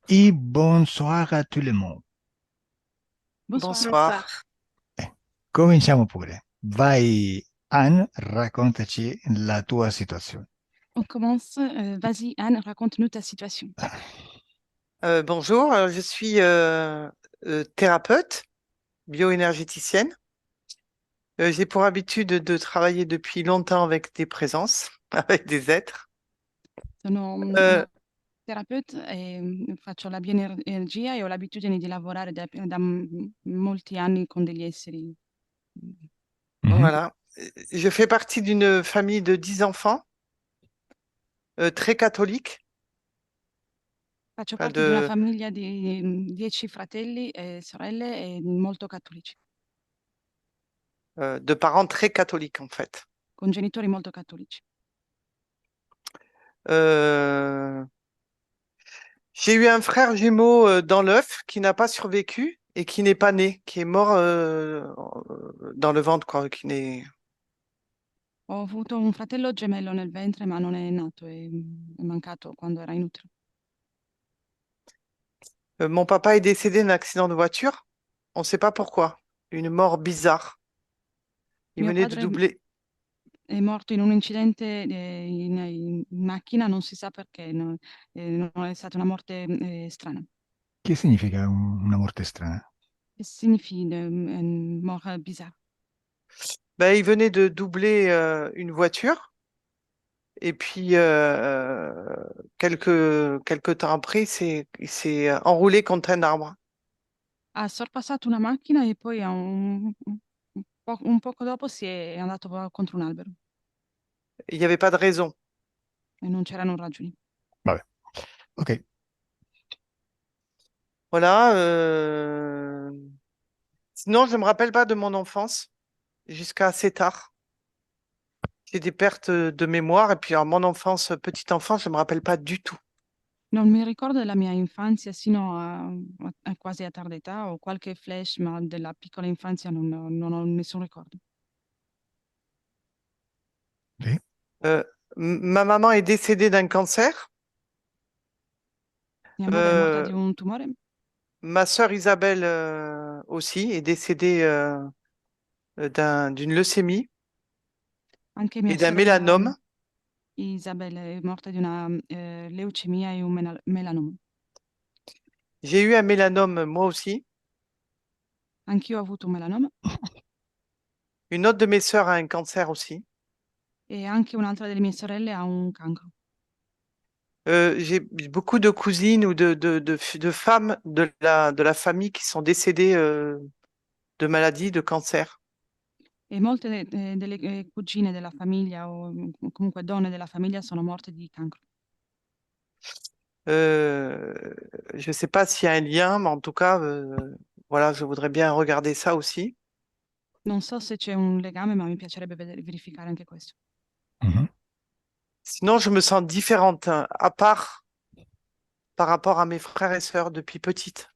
Et bonsoir a tout le monde. Bonsoir. Bonsoir. Cominciamo pure. Vai, Anne, raccontaci la tua situazione. On commence. Vas-y, Anne, raconte-nous ta situation. Bonjour, je suis thérapeute, bioénergéticienne. J'ai pour habitude de travailler depuis longtemps avec des présences, avec des êtres. Sono Euh, una terapeuta e faccio la bioenergia e ho l'abitudine di lavorare da molti anni con degli esseri. Mhm. voilà. Je fais partie d'une famille de 10 enfants, très catholique, Faccio enfin parte di una famiglia di 10 fratelli e sorelle e molto cattolici, de parents très catholiques en fait. con genitori molto cattolici. Euh, j'ai eu un frère jumeau dans l'œuf qui n'a pas survécu et qui n'est pas né, qui est mort dans le ventre, quoi, qui n'est. Ho avuto un fratello gemello nel ventre, ma non è nato, è mancato quando era in utero. Mon papa est décédé d'un accident de voiture. On ne sait pas pourquoi. Une mort bizarre. Il Mio venait de padre doubler. è morto in un incidente in macchina, non si sa perché, non è stata una morte strana. Che significa una morte strana? Che significa une mort bizarre? Ben, il venait de doubler une voiture. Et puis, quelques temps après, il s'est enroulé contre un arbre. Ha sorpassato una macchina e poi un poco dopo si è andato contro un albero Il n'y avait pas de raison. e non c'erano ragioni. Vabbè. Ok. Voilà. Sinon, je ne me rappelle pas de mon enfance jusqu'à assez tard. J'ai des pertes de mémoire. Et puis, en mon enfance, petite enfance, je ne me rappelle pas du tout. Non mi ricordo della mia infanzia sino a quasi a tarda età, ho qualche flash, ma della piccola infanzia non ho nessun ricordo. Sì. Ma maman est décédée d'un cancer. Mia madre è morta di Euh, un tumore, Ma sœur Isabelle aussi est décédée d'une leucémie anche mia et d'un sorella mélanome. Isabella è morta di una leucemia e un melanoma. J'ai eu un mélanome moi aussi. Anch'io ho avuto un melanoma Une autre de mes sœurs a un cancer aussi. e anche un'altra delle mie sorelle ha un cancro. J'ai beaucoup de cousines ou de femmes de la famille qui sont décédées de maladies, de cancer. E molte delle cugine della famiglia o comunque donne della famiglia sono morte di cancro. Euh, je ne sais pas s'il y a un lien, mais en tout cas, voilà, je voudrais bien regarder ça aussi. Non so se c'è un legame, ma mi piacerebbe verificare anche questo. Mhm. Sinon, je me sens différente, hein, à part par rapport à mes frères et sœurs depuis petite.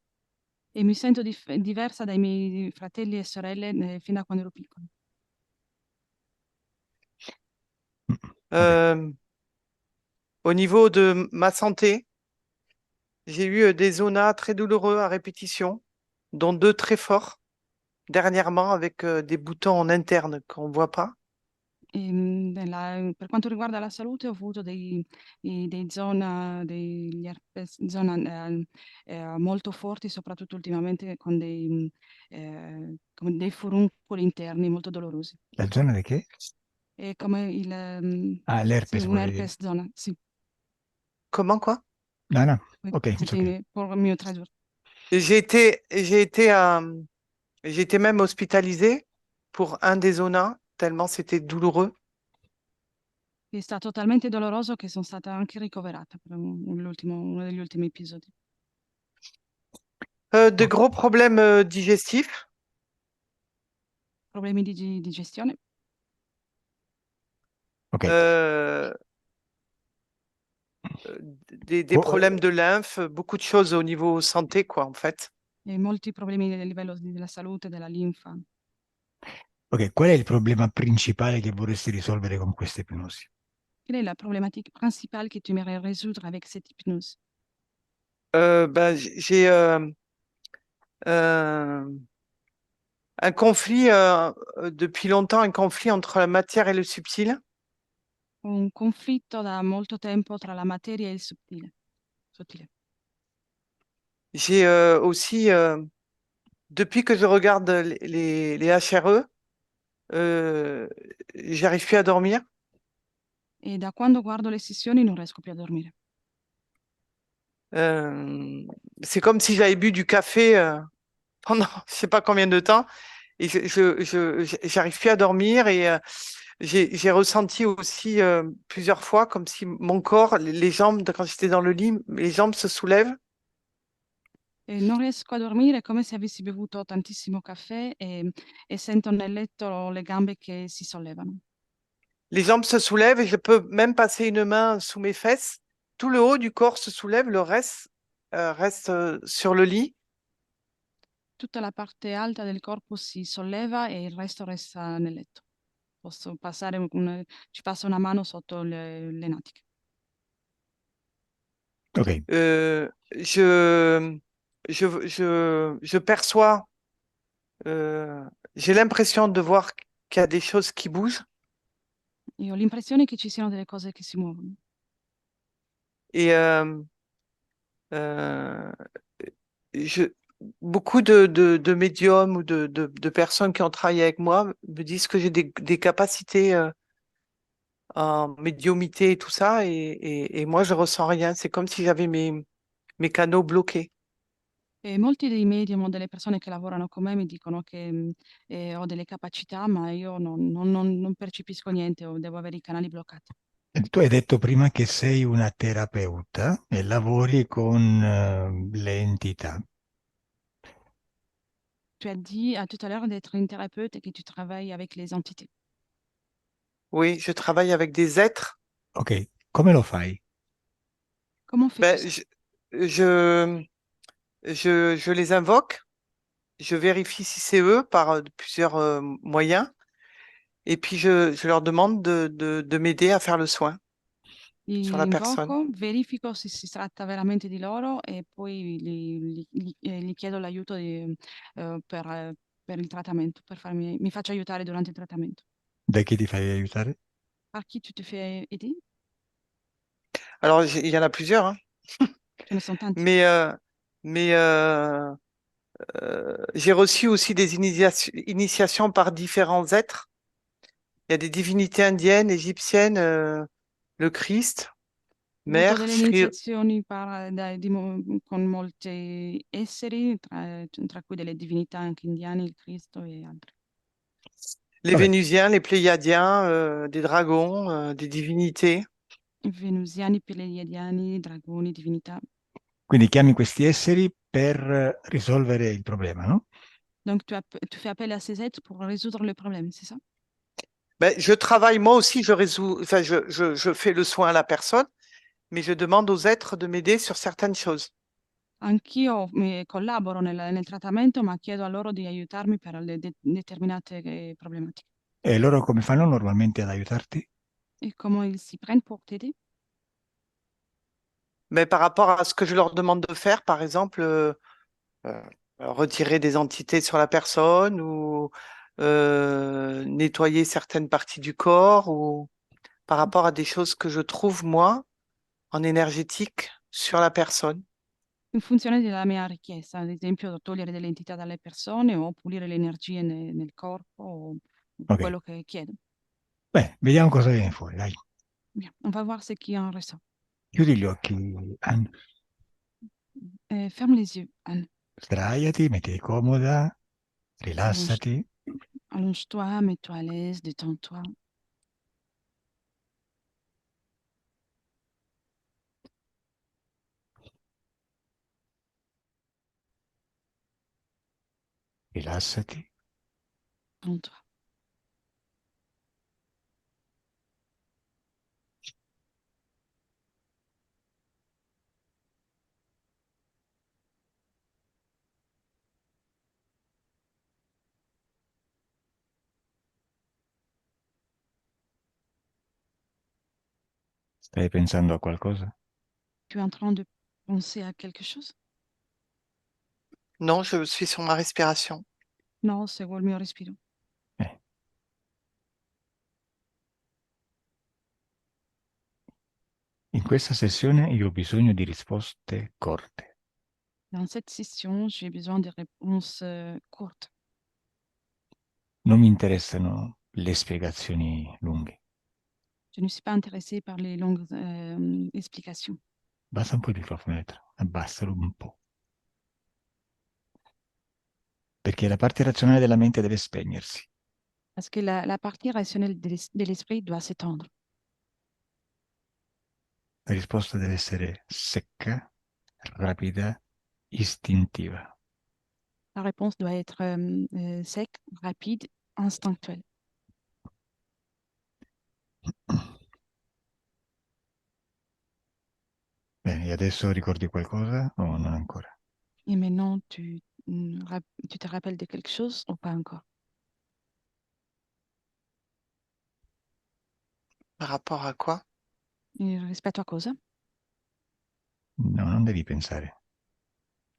E mi sento diversa dai miei fratelli e sorelle fin da quando ero piccola. Ok. Euh, Au niveau de ma santé, j'ai eu des zonas très douloureux à répétition, dont deux très forts dernièrement avec des boutons en interne qu'on ne voit pas. Per quanto riguarda la salute, ho avuto degli herpes zona molto forti, soprattutto ultimamente con dei furuncoli interni molto dolorosi. La zona di che? È come Ah, sì, l'herpes un vuole dire. herpes zona, sì, Comment quoi? No, no. oui, Ok, it's okay. c'était pour mieux traduire. J'ai été même hospitalisée pour un des zonas, tellement c'était douloureux. È stato talmente doloroso che sono stata anche ricoverata per uno degli ultimi episodi. De Oh, gros problèmes digestifs, Problemi di gestione ok. euh, des problèmes de lymphe, beaucoup de choses au niveau santé, quoi, en fait. e molti problemi a livello della salute, della linfa. Ok, qual è il problema principale che vorresti risolvere con questa ipnosi? Quelle est la problématique principale que tu aimerais résoudre avec cette hypnose? J'ai euh, un conflit, depuis longtemps, un conflit entre la matière et le subtil. Un conflitto da molto tempo tra la materia e il sottile. J'ai aussi, depuis que je regarde les HRE, euh, j'arrive plus à dormir. E da quando guardo le sessioni non riesco più a dormire. Euh, c'est comme si j'avais bu du café pendant je sais pas combien de temps et j'arrive plus à dormir et j'ai ressenti aussi plusieurs fois comme si mon corps, les jambes, quand j'étais dans le lit, les jambes se soulèvent. E non riesco a dormire, è come se avessi bevuto tantissimo caffè e sento nel letto le gambe che si sollevano. Les jambes se soulèvent et je peux même passer une main sous mes fesses. Tout le haut du corps se soulève, le reste reste sur le lit. Tutta la parte alta del corpo si solleva e il resto resta nel letto. Posso passare ci passa una mano sotto le natiche. Ok, Euh, je, je perçois, euh, j'ai l'impression de voir qu'il y a des choses qui bougent Io ho l'impressione che ci siano delle cose che si muovono. et euh, je, beaucoup de médiums ou de personnes qui ont travaillé avec moi me disent que j'ai des capacités en médiumité et tout ça et moi je ressens rien. C'est comme si j'avais mes canaux bloqués. E molti dei medium o delle persone che lavorano con me mi dicono che ho delle capacità, ma io non percepisco niente o devo avere i canali bloccati. tu hai detto prima che sei una terapeuta e lavori con le entità. Tu as dit tout à l'heure d'être une thérapeute et que tu travailles avec les entités. Oui, je travaille avec des êtres. Ok, come lo fai? Comment fais-tu Ben, ça? je, je les invoque, je vérifie si c'est eux par plusieurs moyens, et puis je leur demande de m'aider à faire le soin sur Li la personne. invoco, verifico se si tratta veramente di loro e poi gli chiedo l'aiuto per il trattamento, mi faccio aiutare durante il trattamento. Da chi ti fai aiutare? Par qui tu te fais aider? Alors, il y en a plusieurs, hein, Ce ne sont tanti. mais, mais j'ai reçu aussi des initiations par différents êtres. Il y a des divinités indiennes, égyptiennes, le Christ, Ho avuto Mère, delle Sri, iniziazioni con molti esseri, tra cui delle divinità anche indiane, il Cristo e altri. les Vabbè, Vénusiens, les Pléiadiens, des dragons, des divinités. Venusiani, pleiadiani, dragoni, divinità. quindi chiami questi esseri per risolvere il problema, no? Donc tu fais appel à ces êtres pour résoudre le problème, c'est ça? Ben, je travaille, moi aussi, je résous, enfin, je fais le soin à la personne, mais je demande aux êtres de m'aider sur certaines choses. Anch'io collaboro nel trattamento, ma chiedo a loro di aiutarmi per le determinate problematiche. E loro come fanno normalmente ad aiutarti? Et comment ils s'y prennent pour t'aider? Mais par rapport à ce que je leur demande de faire, par exemple, euh, retirer des entités sur la personne ou nettoyer certaines parties du corps ou par rapport à des choses que je trouve, moi, en énergétique sur la personne. In funzione della mia richiesta, ad esempio togliere delle entità dalle persone o pulire le energie nel corpo, o Ok, quello che chiedo. beh, vediamo cosa viene fuori, dai. Bien, on va voir ce qui en ressort. Chiudi gli occhi, Anne. Ferme les yeux, Anne. Sdraiati, mettiti comoda, Allonge, rilassati. allonge-toi, mets-toi à l'aise, détends-toi. Rilassati. Détends-toi. Stai pensando a qualcosa? Tu es en train de penser à quelque chose? Non, je suis sur ma respiration. No, seguo il mio respiro. Eh. In questa sessione io ho bisogno di risposte corte. Dans cette session, j'ai besoin de réponses courtes. Non mi interessano le spiegazioni lunghe. Je ne suis pas intéressée par les longues explications. Basta un po' il microfono, Elettra. Abbassalo un po'. Perché la parte razionale della mente deve spegnersi. Parce que la partie rationnelle de l'esprit doit s'étendre. La risposta deve essere secca, rapida, istintiva. La réponse doit être sec, rapide, instinctuelle. Bene, e adesso ricordi qualcosa o non ancora? Et maintenant, tu te rappelles de quelque chose ou pas encore? Par rapport à quoi? Rispetto a cosa? No, non devi pensare.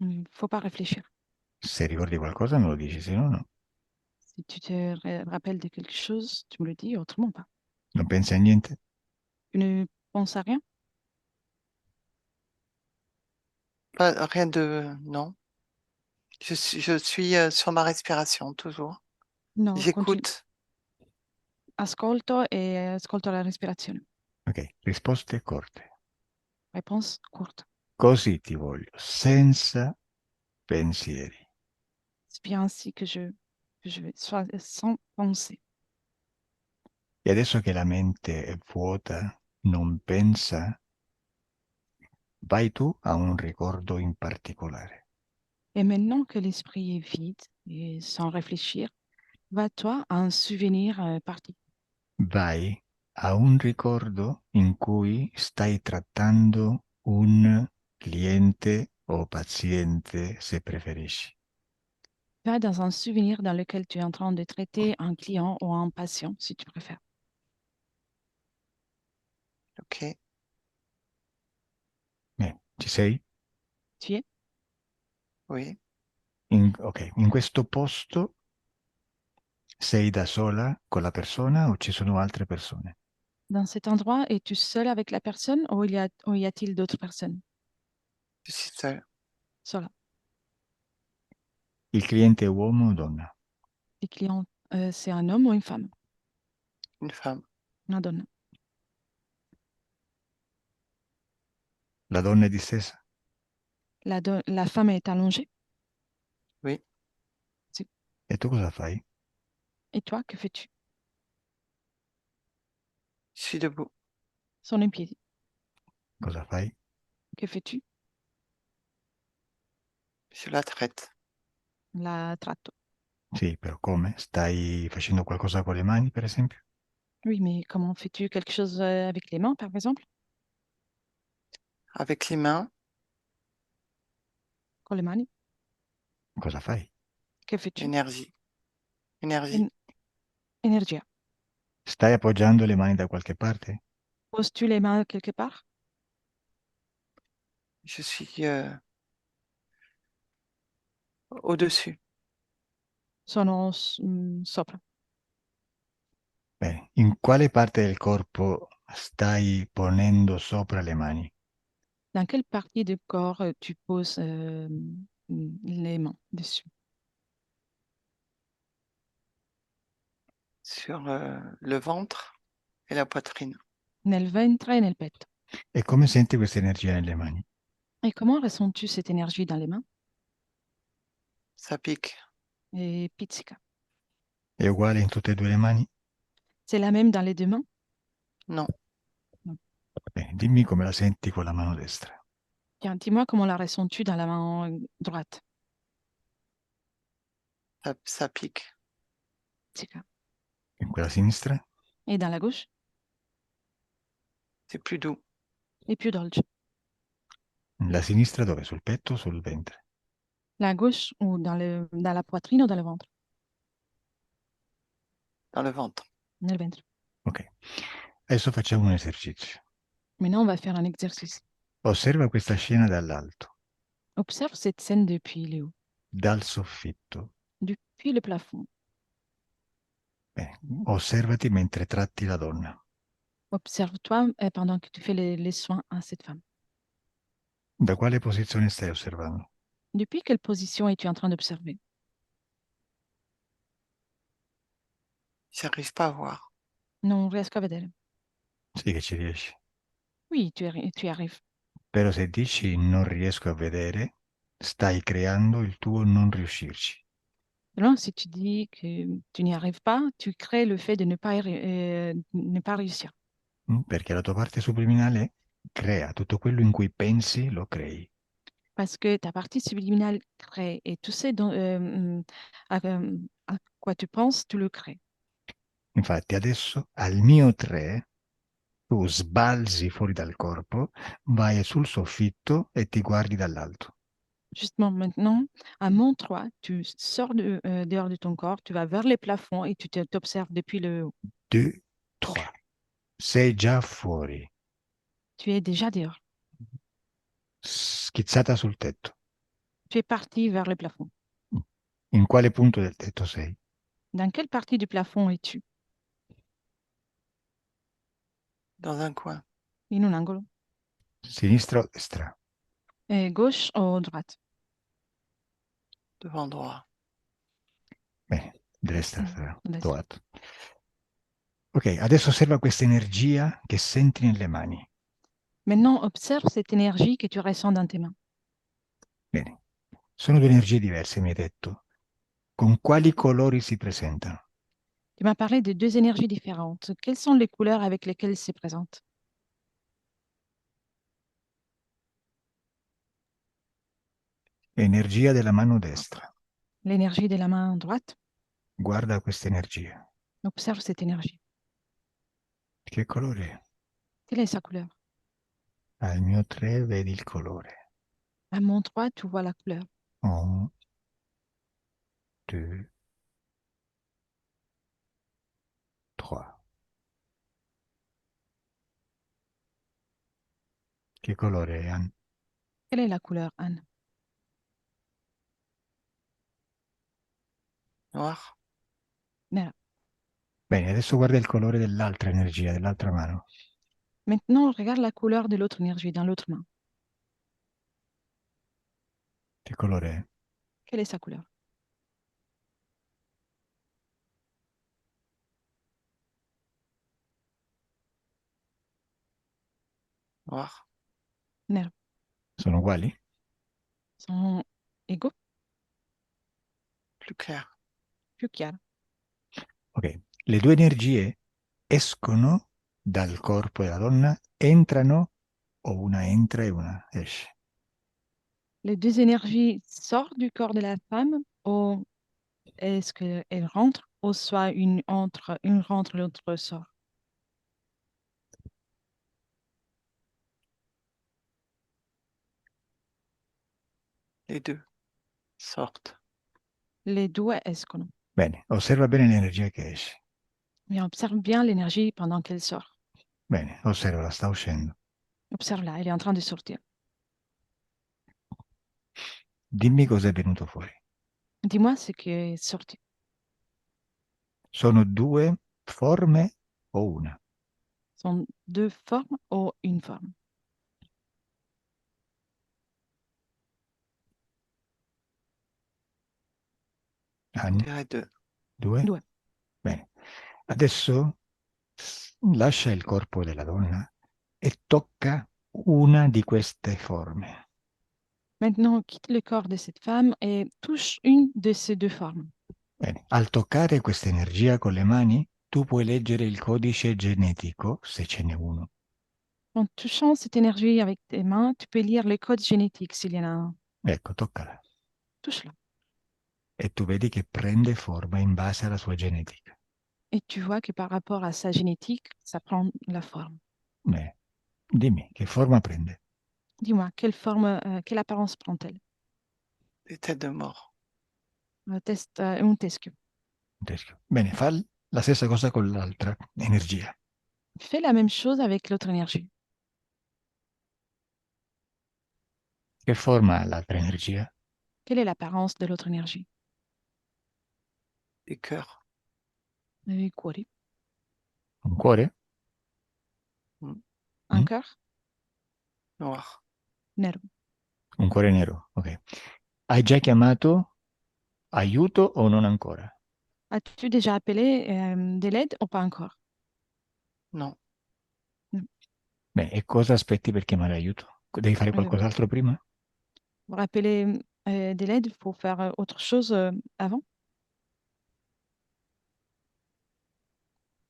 Il faut pas réfléchir. Se ricordi qualcosa me lo dici, se no, no. Si tu te rappelles de quelque chose, tu me le dis, autrement pas. Non pensi a niente? Tu ne penses à rien? Rien de... Non. Je suis sur ma respiration, toujours. No, continue. J'écoute. Ascolto e ascolto la respirazione. Ok, risposte corte. Réponse courte. Così ti voglio, senza pensieri. C'est bien ainsi que je vais, sans penser. E adesso che la mente è vuota, non pensa, vai tu a un ricordo in particolare. Et maintenant que l'esprit est vide et sans réfléchir, va-toi à un souvenir particulier. Vai a un ricordo in cui stai trattando un cliente o paziente, se preferisci. Va dans un souvenir dans lequel tu es en train de traiter un client ou un patient, si tu préfères. Ok. Ci sei? Tu es Oui. Ok, in questo posto sei da sola con la persona o ci sono altre persone? dans cet endroit, es-tu seul avec la personne ou ou y a-t-il d'autres personnes? Je suis seule. Sola. Il cliente è uomo o donna? Les clients, c'est un homme ou une femme? Une femme. Una donna. La donna è distesa? La femme est allongée. Oui. E tu cosa fai? Et toi, que fais-tu? Je suis debout. Sono in piedi. Cosa fai? Que fais-tu? Je la traite. La tratto. Sì, però come? Stai facendo qualcosa con le mani, per esempio? Oui, mais comment fais-tu quelque chose avec les mains, par exemple? Avec les mains, Con le mani? Cosa fai? Que fais-tu? énergie. Énergie. En- Energia. Stai appoggiando le mani da qualche parte? Poses-tu les mains quelque part? Je suis au-dessus. Sono sopra. Bene, in quale parte del corpo stai ponendo sopra le mani? Dans quelle partie du corps tu poses les mains dessus? Sur le ventre et la poitrine. Nel ventre et nel petto. E come senti questa energia nelle mani? Et comment ressens-tu cette énergie dans les mains? Ça pique. Et pizzica. È uguale in tutte e due le mani? C'est la même dans les deux mains? Non. Non. Bene, dimmi come la senti con la mano destra. Tiens, dis-moi comment la ressens-tu dans la main droite? Ça pique. Pizzica. In quella sinistra? Et dans la gauche? C'est plus doux. Et più dolce. La sinistra dove? Sul petto o sul ventre? La gauche ou dans la poitrine ou dans le ventre? Dans le ventre. Nel ventre. Ok. Adesso facciamo un esercizio. Maintenant, on va faire un exercice. Osserva questa scena dall'alto, Observe cette scène depuis le haut, dal soffitto. depuis le plafond. Bene. Osservati mentre tratti la donna. Observe-toi pendant que tu fais les soins à cette femme. Da quale posizione stai osservando? Depuis quelle position es-tu en train d'observer? J'arrive pas à voir. Non riesco a vedere. Sì che ci riesci. Oui, tu y arrives. Però se dici non riesco a vedere, stai creando il tuo non riuscirci. Alors, si tu dis que tu n'y arrives pas, tu crées le fait de ne pas réussir. Perché la tua parte subliminale crea tutto quello in cui pensi, lo crei. Parce que ta partie subliminale crée et tout ce à quoi tu penses, tu le crées. Infatti adesso al mio 3 tu sbalzi fuori dal corpo, vai sul soffitto e ti guardi dall'alto. Justement, maintenant, à mon 3, tu sors dehors de ton corps, tu vas vers les plafonds et tu t'observes depuis le haut. 2, 3. Sei già fuori, Tu es déjà dehors. schizzata sul tetto. Tu es parti vers le plafond. In quale punto del tetto sei? Dans quelle partie du plafond es-tu? Dans un coin. In un angolo. Sinistra o destra? Gauche ou droite? Devant droit. Bene, destra sarà. Destra. Doato. Ok, adesso osserva questa energia che senti nelle mani. Maintenant, observe cette énergie que tu ressens dans tes mains. Bene, sono due energie diverse, mi hai detto. Con quali colori si presentano? Tu m'as parlé de deux énergies différentes. Quelles sont les couleurs avec lesquelles elles se présentent? Energia della mano destra. L'énergie de la main droite. Guarda questa energia. Observe cette énergie. Che colore è? Quelle est sa couleur? Al mio 3 vedi il colore. À mon 3, tu vois la couleur. 1, 2, 3. Che colore è, Anne? Quelle est la couleur, Anne? Noir. Nera. Bene, adesso guarda il colore dell'altra energia, dell'altra mano. Maintenant, regarde la couleur de l'autre énergie dans l'autre main. Che colore è? Quelle est sa couleur? Noir. Nera. Sono uguali? Sont égaux? Plus clair. Più chiaro. Ok, le due energie escono dal corpo della donna, entrano o una entra e una esce? Les deux énergies sortent du corps de la femme ou est-ce qu'elles rentrent ou soit une rentre, l'autre sort? Les deux sortent. Les due escono. Bene, osserva bene l'energia che esce. Mais observe bien l'énergie pendant qu'elle sort. Bene, osservala, sta uscendo. Observe-la, elle est en train de sortir. Dimmi cosa è venuto fuori. Dis-moi ce qui est sorti. Sono due forme o una? Sont deux formes ou une forme? Je Anne? dirais deux. Due? Due. Bene. Adesso lascia il corpo della donna e tocca una di queste forme. Maintenant, quitte le corps de cette femme et touche une de ces deux formes. Bene. Al toccare questa energia con le mani, tu puoi leggere il codice genetico, se ce n'è uno. En touchant cette énergie avec tes mains, tu peux lire le code génétique s'il y en a un. Ecco, toccala. Touche-la. E tu vedi che prende forma in base alla sua genetica. Et tu vois que par rapport à sa génétique, ça prend la forme. Bene. Dimmi, che forma prende? Dis-moi, quelle forme, quelle apparence prend-elle? Des têtes de mort. Un teschio. Teschio. Bene, fa la stessa cosa con l'altra energia. Fais la même chose avec l'autre énergie. Che forma ha l'altra energia? Quelle est l'apparence de l'autre énergie? Des cœurs. I cuori. Un cuore? Mm. Un Mm? cœur Noir. nero. Un cuore nero, ok. Hai già chiamato aiuto o non ancora? As-tu déjà appelé de l'aide ou pas encore? Non. Mm. Bene, e cosa aspetti per chiamare aiuto? Devi fare Euh, qualcos'altro prima? Pour appeler de l'aide, il faut faire autre chose avant.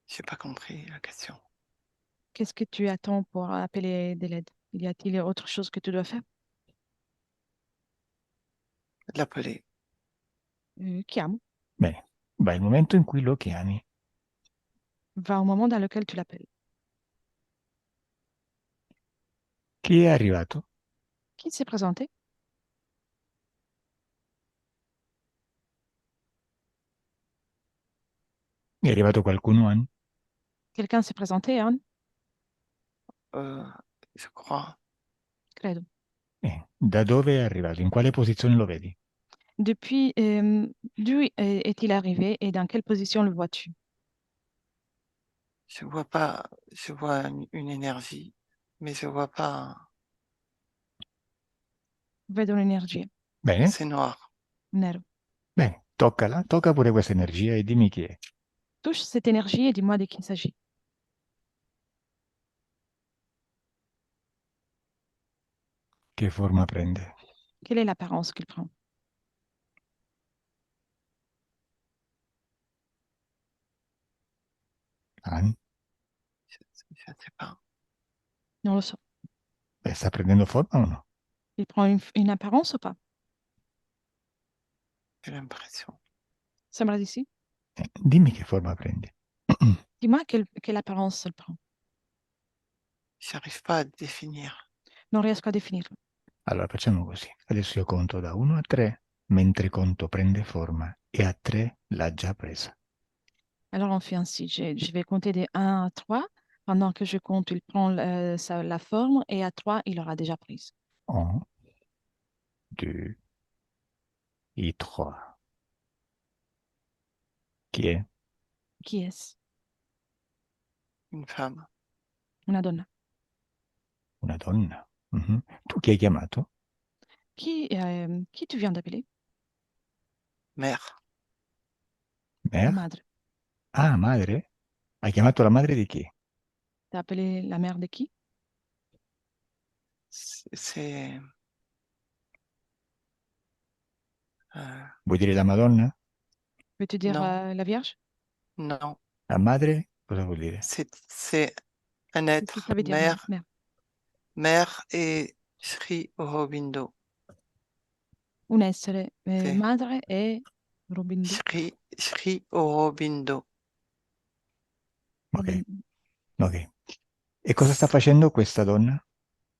J'ai pas compris la question. Qu'est-ce que tu attends pour appeler de l'aide? Y a-t-il autre chose que tu dois faire? L'appeler. Chiamo. Bene, va il momento in cui lo chiami. Va au moment dans lequel tu l'appelles. Chi è arrivato? Qui s'est présenté? È arrivato qualcuno, Anne? Quelqu'un s'est présenté, Anne? Euh, je crois. Credo. Da dove è arrivato? In quale posizione lo vedi? Depuis, d'où est-il arrivé et dans quelle position le vois-tu? Je vois pas. Je vois une énergie, mais je vois pas. Vedo un'energia. Bene, C'est noir. Nero. bene, toccala, tocca pure questa energia e dimmi chi è. Touche cette énergie et dis-moi de qui il s'agit. Che forma prende? Quelle est l'apparence qu'il prend? Anne? Je sais pas. Non lo so. Sta prendendo forma o no? Il prend une apparence ou pas? J'ai l'impression. Sembra di sì. Dimmi che forma prende. Dis-moi quelle apparence il prend. J'arrive pas à définir. Non riesco a definirlo. Allora facciamo così. Adesso io conto da 1 a 3, mentre conto prende forma e a 3 l'ha già presa. Alors on fait ainsi. Je vais compter de 1 à 3. Pendant que je compte, il prend la forme et à 3, il aura déjà prise. 1, 2 et 3. Chi è? Qui est-ce? Une femme. Una donna. Una donna. Mhm. Tu chi hai chiamato? Qui tu viens d'appeler? Mère. Mère? Madre. Ah, madre? Hai chiamato la madre di chi? T'as appelé la mère de qui? C'est. euh, Vuoi dire la Madonna? Veux-tu dire non. la Vierge? Non. La madre? Cosa vuol dire? C'est un Qu'est-ce que être. ça veut dire, mère? Mère. Mère. Mère et Sri Aurobindo. Un essere C'est madre e Robindu. Sri Aurobindo. Ok, Robin. ok. E cosa sta facendo questa donna?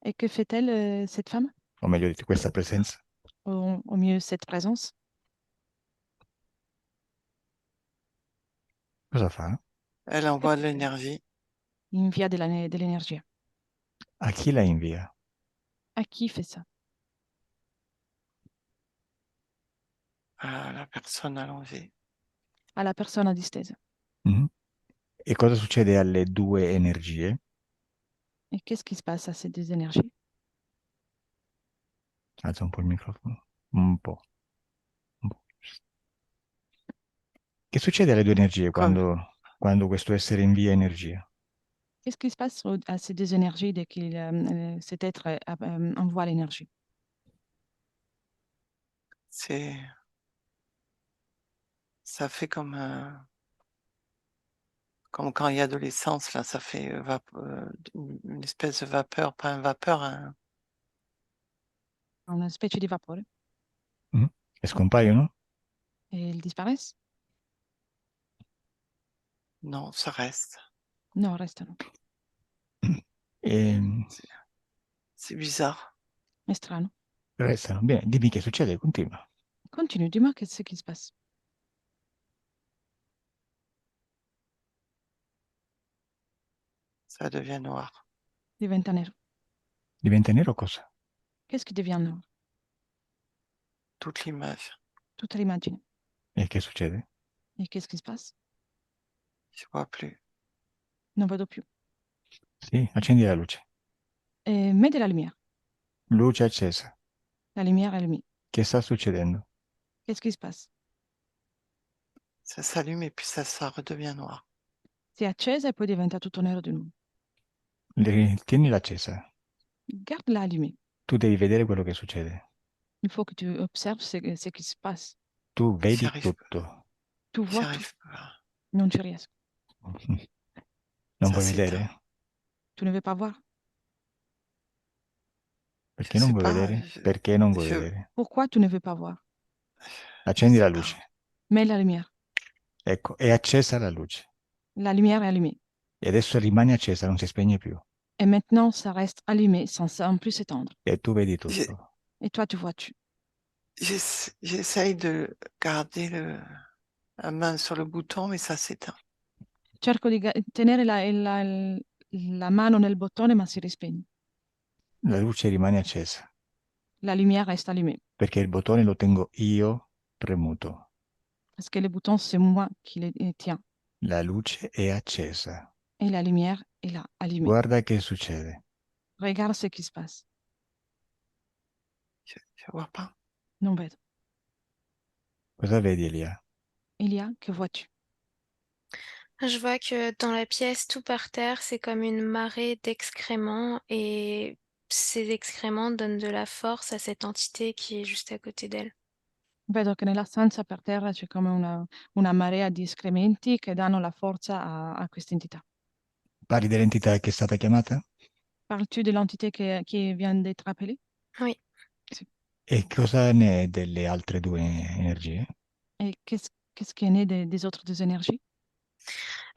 Et que fait-elle, cette femme? O meglio di questa presenza? Au mieux, cette présence? Cosa fa? Elle Que envoie de fait-elle? l'énergie Il invia de l'énergie. A chi la invia? À qui fait ça? à la personne allongée. À la persona distesa. Mhm. E cosa succede alle due energie? Et qu'est-ce qui se passe à ces deux énergies? Alza un po' il microfono. Un po'. Un po'. Che succede alle due energie Comme quando questo essere invia energia? Qu'est-ce qui se passe à ces deux énergies dès qu'il cet être envoie l'énergie? c'est, ça fait comme quand il y a de l'essence, là, ça fait une espèce de vapeur, pas un vapeur, Una specie di vapore Mhm. E scompaiono? et ils disparaissent? non, ça reste. Non, restano. E C'est c'est bizarre. È strano. restano. Bene, dimmi che succede, continua. Continue, dis-moi qu'est-ce qui se passe. Ça devient noir. Diventa nero. Diventa nero cosa? Qu'est-ce qui devient noir? toute l'image. Tutta l'immagine. E che succede? Et qu'est-ce qui se passe? Je vois plus. Non vedo più. Sì, accendi la luce. Mets de la lumière. Luce accesa. La lumière est allumée. Che sta succedendo? Qu'est-ce qui se passe? Ça s'allume et puis ça redevient noir. Si è accesa e poi diventa tutto nero di nuovo. Tienila accesa. Garde-la allumée. Tu devi vedere quello che succede. Il faut que tu observes ce qui se passe. Tu J'y vedi arrive, tutto. Tu j'y vois tout. arrive pas. Non ci riesco. Non Ça vuoi s'éteint. vedere? Tu ne veux pas voir? Je Perché non sais vuoi pas. vedere? Perché non vuoi Je, vedere? Pourquoi tu ne veux pas voir? je Accendi la sais pas. luce. Mets la lumière. Ecco, è accesa la luce. La lumière est allumée. E adesso rimane accesa, non si spegne più. Et maintenant, ça reste allumé sans plus s'étendre. E tu vedi Je- tutto. Et toi, tu vois tu. J'essaye de garder la main sur le bouton, mais ça s'éteint. Cerco di tenere la mano nel bottone, ma si rispegne. La luce rimane accesa. La lumière reste allumée. Perché il bottone lo tengo io premuto. Parce que le bouton, c'est moi qui le tiens. La luce è accesa. Et la lumière est là, allumée. Guarda che succede. Regarde ce qui se passe. Je vois pas. Non vedo. Cosa vedi, Elia? Elia, que vois-tu? Je vois que dans la pièce, tout par terre, c'est comme une marée d'excréments et ces excréments donnent de la force à cette entité qui est juste à côté d'elle. Vedo che nella stanza per terra c'è come una marea di escrementi che danno la forza a questa entità. Parli dell'entità che è stata chiamata? Parles-tu de l'entité qui vient d'être appelée? Oui. E cosa ne è delle altre due energie? Et qu'est-ce qui est né des autres deux énergies?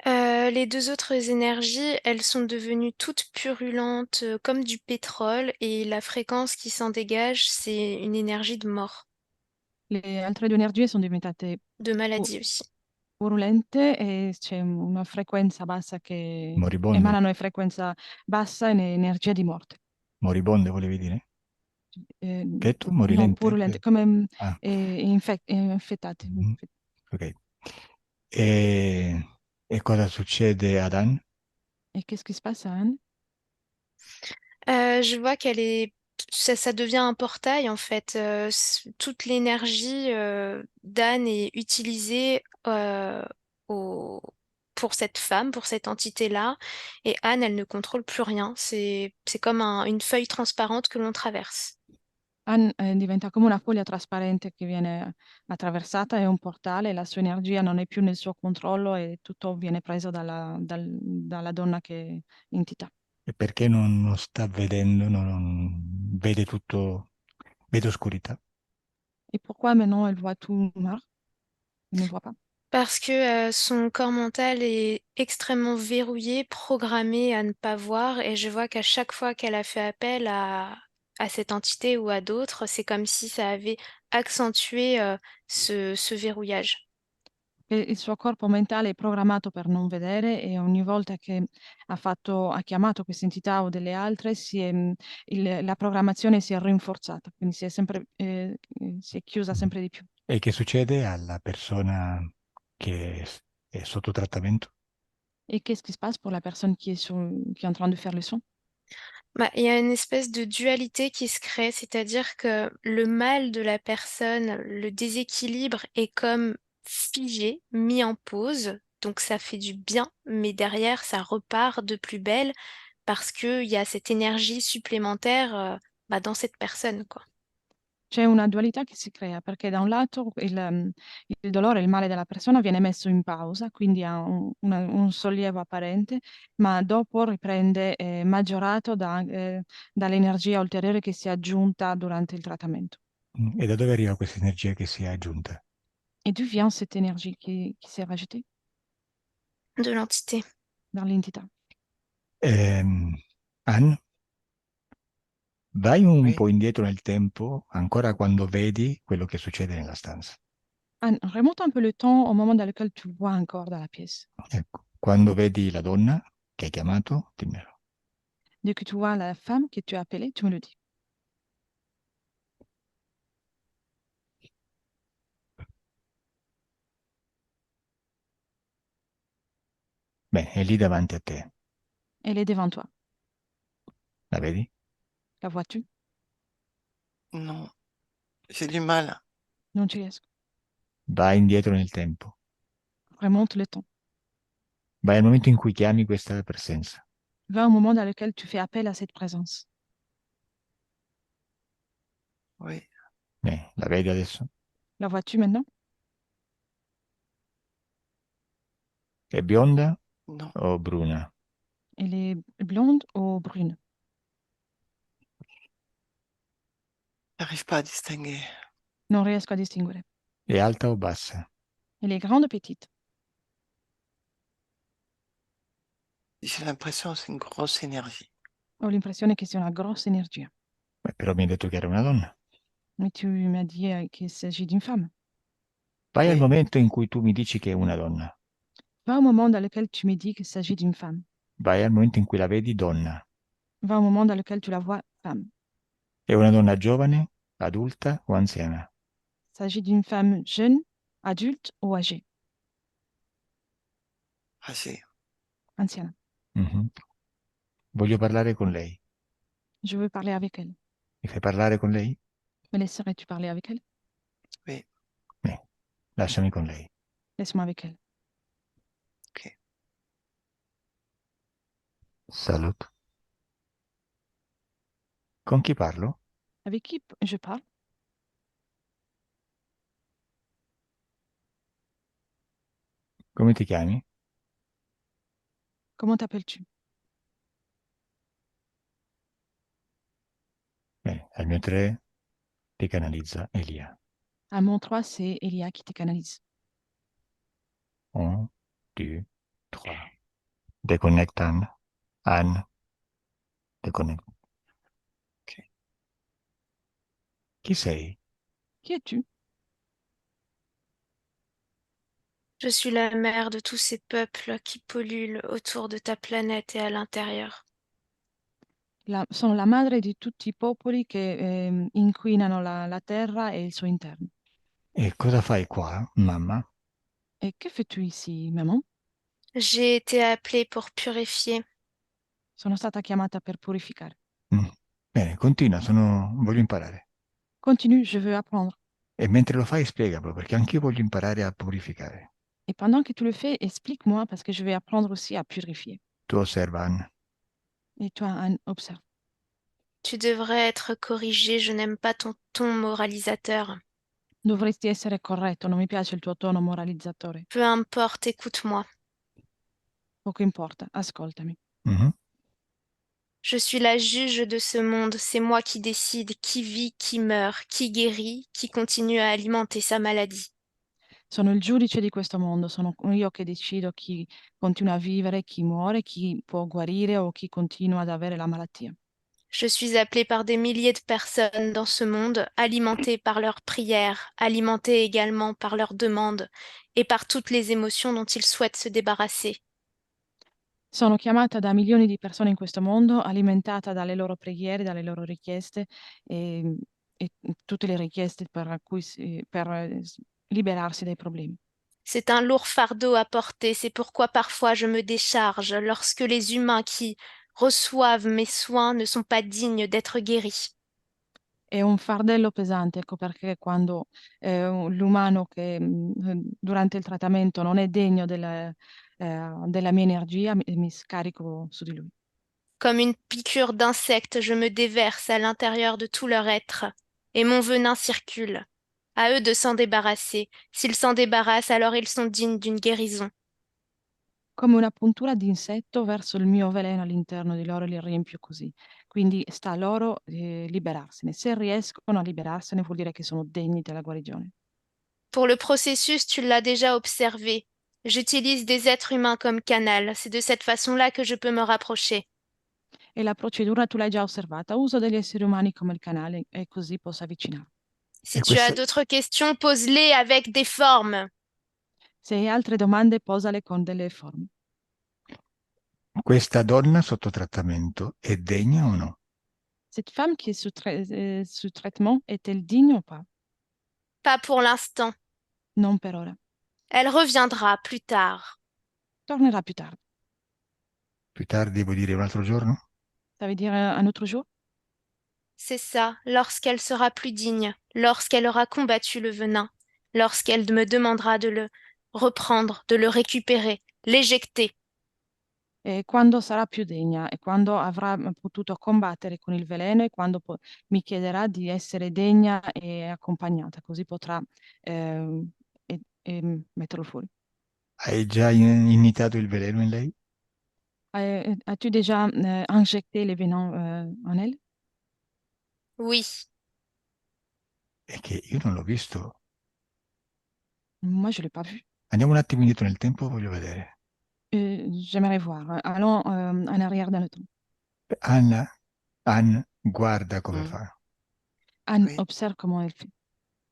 Les deux autres énergies, elles sont devenues toutes purulentes, comme du pétrole, et la fréquence qui s'en dégage, c'est une énergie de mort, Le altre due energie sono diventate de maladie aussi. purulente e c'è una frequenza bassa che Moribonde? emanano frequenza bassa e energia di morte. Moribonde volevi dire? Che tu? No, Morilente? purulente, come Ah, infettate. mhm, ok. E cosa succede ad Anne? Et qu'est-ce qui se passe, Anne? Je vois qu'elle est ça devient un portail en fait, toute l'énergie, d'Anne est utilisée, au pour cette femme, pour cette entité-là et Anne, elle ne contrôle plus rien. C'est comme une feuille transparente que l'on traverse. Anne diventa come una foglia trasparente che viene attraversata, è un portale, la sua energia non è più nel suo controllo e tutto viene preso dalla donna che è entità. E perché non sta vedendo, non vede tutto, vede oscurità? Et pourquoi maintenant elle voit tout noir? Elle ne voit pas. Parce que, son corps mental est extrêmement verrouillé, programmé à ne pas voir et je vois qu'à chaque fois qu'elle a fait appel à cette entité ou à d'autres, c'est comme si ça avait accentué, ce verrouillage. E il suo corpo mentale è programmato per non vedere e ogni volta che ha chiamato questa entità o delle altre, la programmazione si è rinforzata, quindi si è chiusa sempre di più. E che succede alla persona che è sotto trattamento? Et qu'est-ce qui se passe pour la personne qui est en train de faire le son? Bah, il y a une espèce de dualité qui se crée, c'est-à-dire que le mal de la personne, le déséquilibre est comme figé, mis en pause, donc ça fait du bien, mais derrière ça repart de plus belle parce qu'il y a cette énergie supplémentaire, bah, dans cette personne, quoi. C'è una dualità che si crea perché da un lato il dolore, il male della persona viene messo in pausa, quindi ha un sollievo apparente, ma dopo riprende maggiorato dall'energia ulteriore che si è aggiunta durante il trattamento. E da dove arriva questa energia che si è aggiunta? Et d'où vient cette énergie qui s'est rajoutée De l'entité. dans l'entità? Anne, vai un Oui. po' indietro nel tempo, ancora quando vedi quello che succede nella stanza. Anne, remonte un peu le temps au moment dans lequel tu vois encore dans la pièce. Ecco, quando vedi la donna che hai chiamato, dimmelo. Dès que tu vois la femme que tu as appelée, tu me le dis. Bene, è lì davanti a te. Elle est devant toi. La vedi? La vois-tu? Non, j'ai du mal. Non ci riesco. Vai indietro nel tempo. Remonte le temps. Vai al momento in cui chiami questa presenza. Va au moment dans lequel tu fais appel à cette présence. Oui, La vedi adesso? La vois-tu maintenant? È bionda non, o bruna? Elle est blonde ou brune? j'arrive pas à distinguer. Non riesco a distinguere. È alta o bassa? Elle est grande ou petite? J'ai l'impression que c'est une grosse énergie. Ho l'impressione che sia una grossa energia. Beh, però mi hai detto che era una donna. Mais tu m'as dit qu'il s'agit d'une femme. Vai al Oui, momento in cui tu mi dici che è una donna. Va au moment dans lequel tu me dis qu'il s'agit d'une femme. Vai al momento in cui la vedi donna. Va au moment dans lequel tu la vois femme. È una donna giovane, adulta o anziana? Il s'agit d'une femme jeune, adulte ou âgée? âgée. Ancienne. Mhm. Voglio parlare con lei. Je veux parler avec elle. Mi fai parlare con lei? Me laisserais-tu parler avec elle? Oui, Lasciami con lei. Laisse-moi avec elle. ok. Salut. Con chi parlo? Avec qui je parle? Come ti chiami? Comment t'appelles-tu? Bene, al mio 3 ti canalizza Elia. À mon 3, c'est Elia qui te canalise. 1, 2, 3. Déconnecte Anne. Anne, déconnecte. Ok. Chi sei? Qui es-tu? Je suis la mère de tous ces peuples qui polluent autour de ta planète et à l'intérieur. Sono la madre di tutti i popoli che inquinano la terra e il suo interno. E cosa fai qua, mamma? Et que fais-tu ici, maman? J'ai été appelée pour purifier. Sono stata chiamata per purificare. Mm. Bene, continua, voglio imparare. Continue, je veux apprendre. E mentre lo fai, spiegalo, perché anch'io voglio imparare a purificare. Et pendant que tu le fais, explique-moi parce que je vais apprendre aussi à purifier. Tu osserva, Anne. Et toi, Anne, observe. Tu devrais être corrigée, je n'aime pas ton ton moralisateur. Dovresti essere corretto, non mi piace il tuo tono moralizzatore. Peu importe, écoute-moi. Poco importa, ascoltami. Mhm. Je suis la juge de ce monde, c'est moi qui décide qui vit, qui meurt, qui guérit, qui continue à alimenter sa maladie. Sono il giudice di questo mondo, sono io che decido chi continua a vivere, chi muore, chi può guarire o chi continua ad avere la malattia. Je suis appelée par des milliers de personnes dans ce monde, alimentée par leurs prières, alimentée également par leurs demandes et par toutes les émotions dont ils souhaitent se débarrasser. Sono chiamata da milioni di persone in questo mondo, alimentata dalle loro preghiere, dalle loro richieste e tutte le richieste per liberarsi dai problemi. C'est un lourd fardeau à porter, c'est pourquoi parfois je me décharge lorsque les humains qui reçoivent mes soins ne sont pas dignes d'être guéris. È un fardello pesante, ecco perché quando l'umano che durante il trattamento non è degno della mia energia, mi scarico su di lui. Comme une piqûre d'insecte, je me déverse à l'intérieur de tout leur être, et mon venin circule. À eux de s'en débarrasser. S'ils s'en débarrassent, alors ils sont dignes d'une guérison. Come una puntura di insetto verso il mio veleno all'interno di loro li riempio così. Quindi sta a loro liberarsene. Se riescono a liberarsene vuol dire che sono degni della guarigione. Pour le processus, tu l'as déjà observé. J'utilise des êtres humains comme canal. C'est de cette façon-là que je peux me rapprocher. E la procedura tu l'hai già osservata. Uso degli esseri umani come il canale e così posso avvicinare. Si E tu as questa, d'autres questions, pose-les avec des formes. Se hai altre domande, posale con delle forme. questa donna sotto trattamento è degna o no? Cette femme qui est sous traitement est-elle digne ou pas? Pas pour l'instant. Non per ora. Elle reviendra plus tard. Tornerà più tardi. Più tardi vuoi dire un altro giorno? Ça veut dire un autre jour? C'est ça, lorsqu'elle sera plus digne, lorsqu'elle aura combattu le venin, lorsqu'elle me demandera de le reprendre, de le récupérer, l'éjecter. E quando sarà più degna e quando avrà potuto combattere con il veleno e quando mi chiederà di essere degna e accompagnata, così potrà metterlo fuori. Hai già iniettato il veleno in lei? As-tu déjà injecté les vénins en elle? Oui, È che io non l'ho visto. Moi, je ne l'ai pas vu. Andiamo un attimo indietro nel tempo, voglio vedere. J'aimerais voir. Allons en arrière dans le temps. Anne, guarda come Mm. fa. Anne Oui. observe comment elle fait.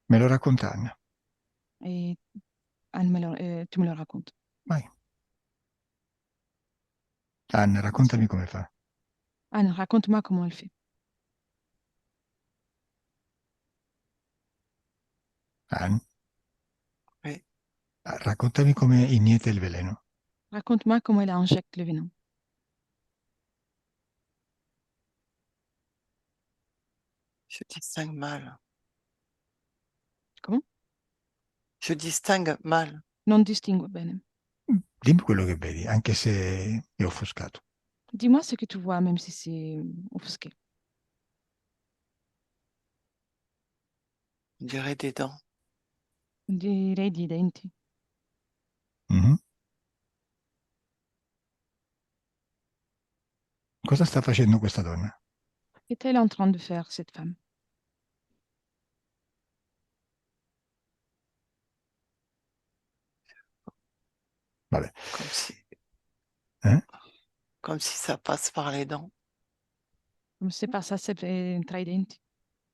Me lo racconta Anna. Et Anne tu me le racontes. Vai. Anna, raccontami come fa. Anne, raconte-moi comment elle fait. Anne, Oui. raccontami come inietta il veleno. Raconte-moi comment elle injecte le venin. Je distingue mal. Comment? Je distingue mal. Non distingue bene. Dimmi quello che vedi, anche se è offuscato. Dis-moi ce que tu vois, même si c'est offusqué. On dirait des dents. Direi di denti. Mhm. Cosa sta facendo questa donna? Qu'est-elle en train de faire, cette femme? Vabbè. Comme si, Eh? comme si ça passe par les dents. Come se passasse tra i denti.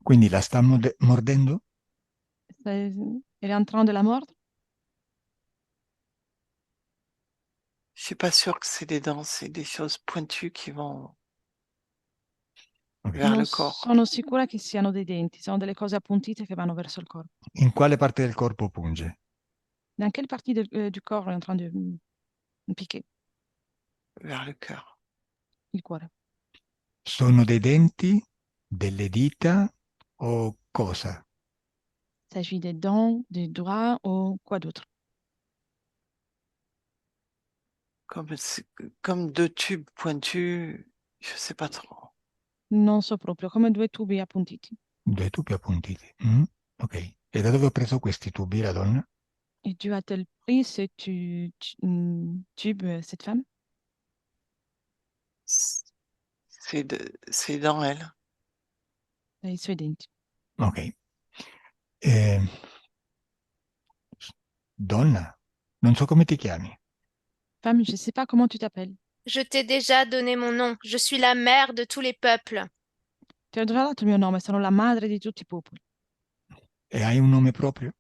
Quindi la sta mordendo? Elle est en train de la mordre? Je suis pas sûre que c'est des dents, c'est des choses pointues qui vont Ok. vers Non le corps. sono sicura che siano dei denti, sono delle cose appuntite che vanno verso il corpo. In quale parte del corpo punge? Dans quelle partie du corps est en train de piquer Vers le cœur. il cuore? Sono dei denti, delle dita o cosa? Il s'agit des dents, des doigts ou quoi d'autre? Comme deux tubes pointus, je sais pas trop. Non so proprio, come due tubi appuntiti. Due tubi appuntiti. Mm? Ok. E da dove ho preso questi tubi, la donna? Et tu as-t-elle pris ce tube, cette femme? C'est dans elle. Dai suoi denti. Ok. Eh, donna, non so come ti chiami. Femme, je ne sais pas comment tu t'appelles. je t'ai déjà donné mon nom. Je suis la mère de tous les peuples. Ti ho già dato il mio nome, sono la madre di tutti i popoli. E hai un nome proprio?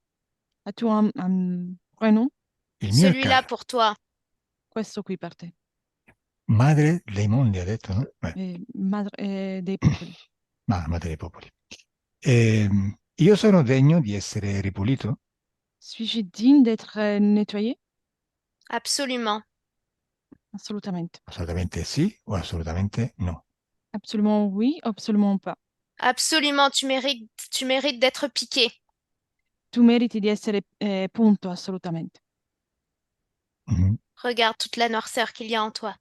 As-tu un prénom? Il mio è Celui-là Car. pour toi. Questo qui per te. Madre dei mondi, ha detto, no? Madre dei popoli. Madre dei popoli. Io sono degno di essere ripulito? Suis-je digne d'être nettoyée? Absolument. Assolutamente. Assolutamente sì o assolutamente no? Absolument oui, absolument pas. Absolument, tu mérites d'être piqué. Tu meriti di essere punto, assolutamente. Mhm. Regarde toute la noirceur qu'il y a en toi.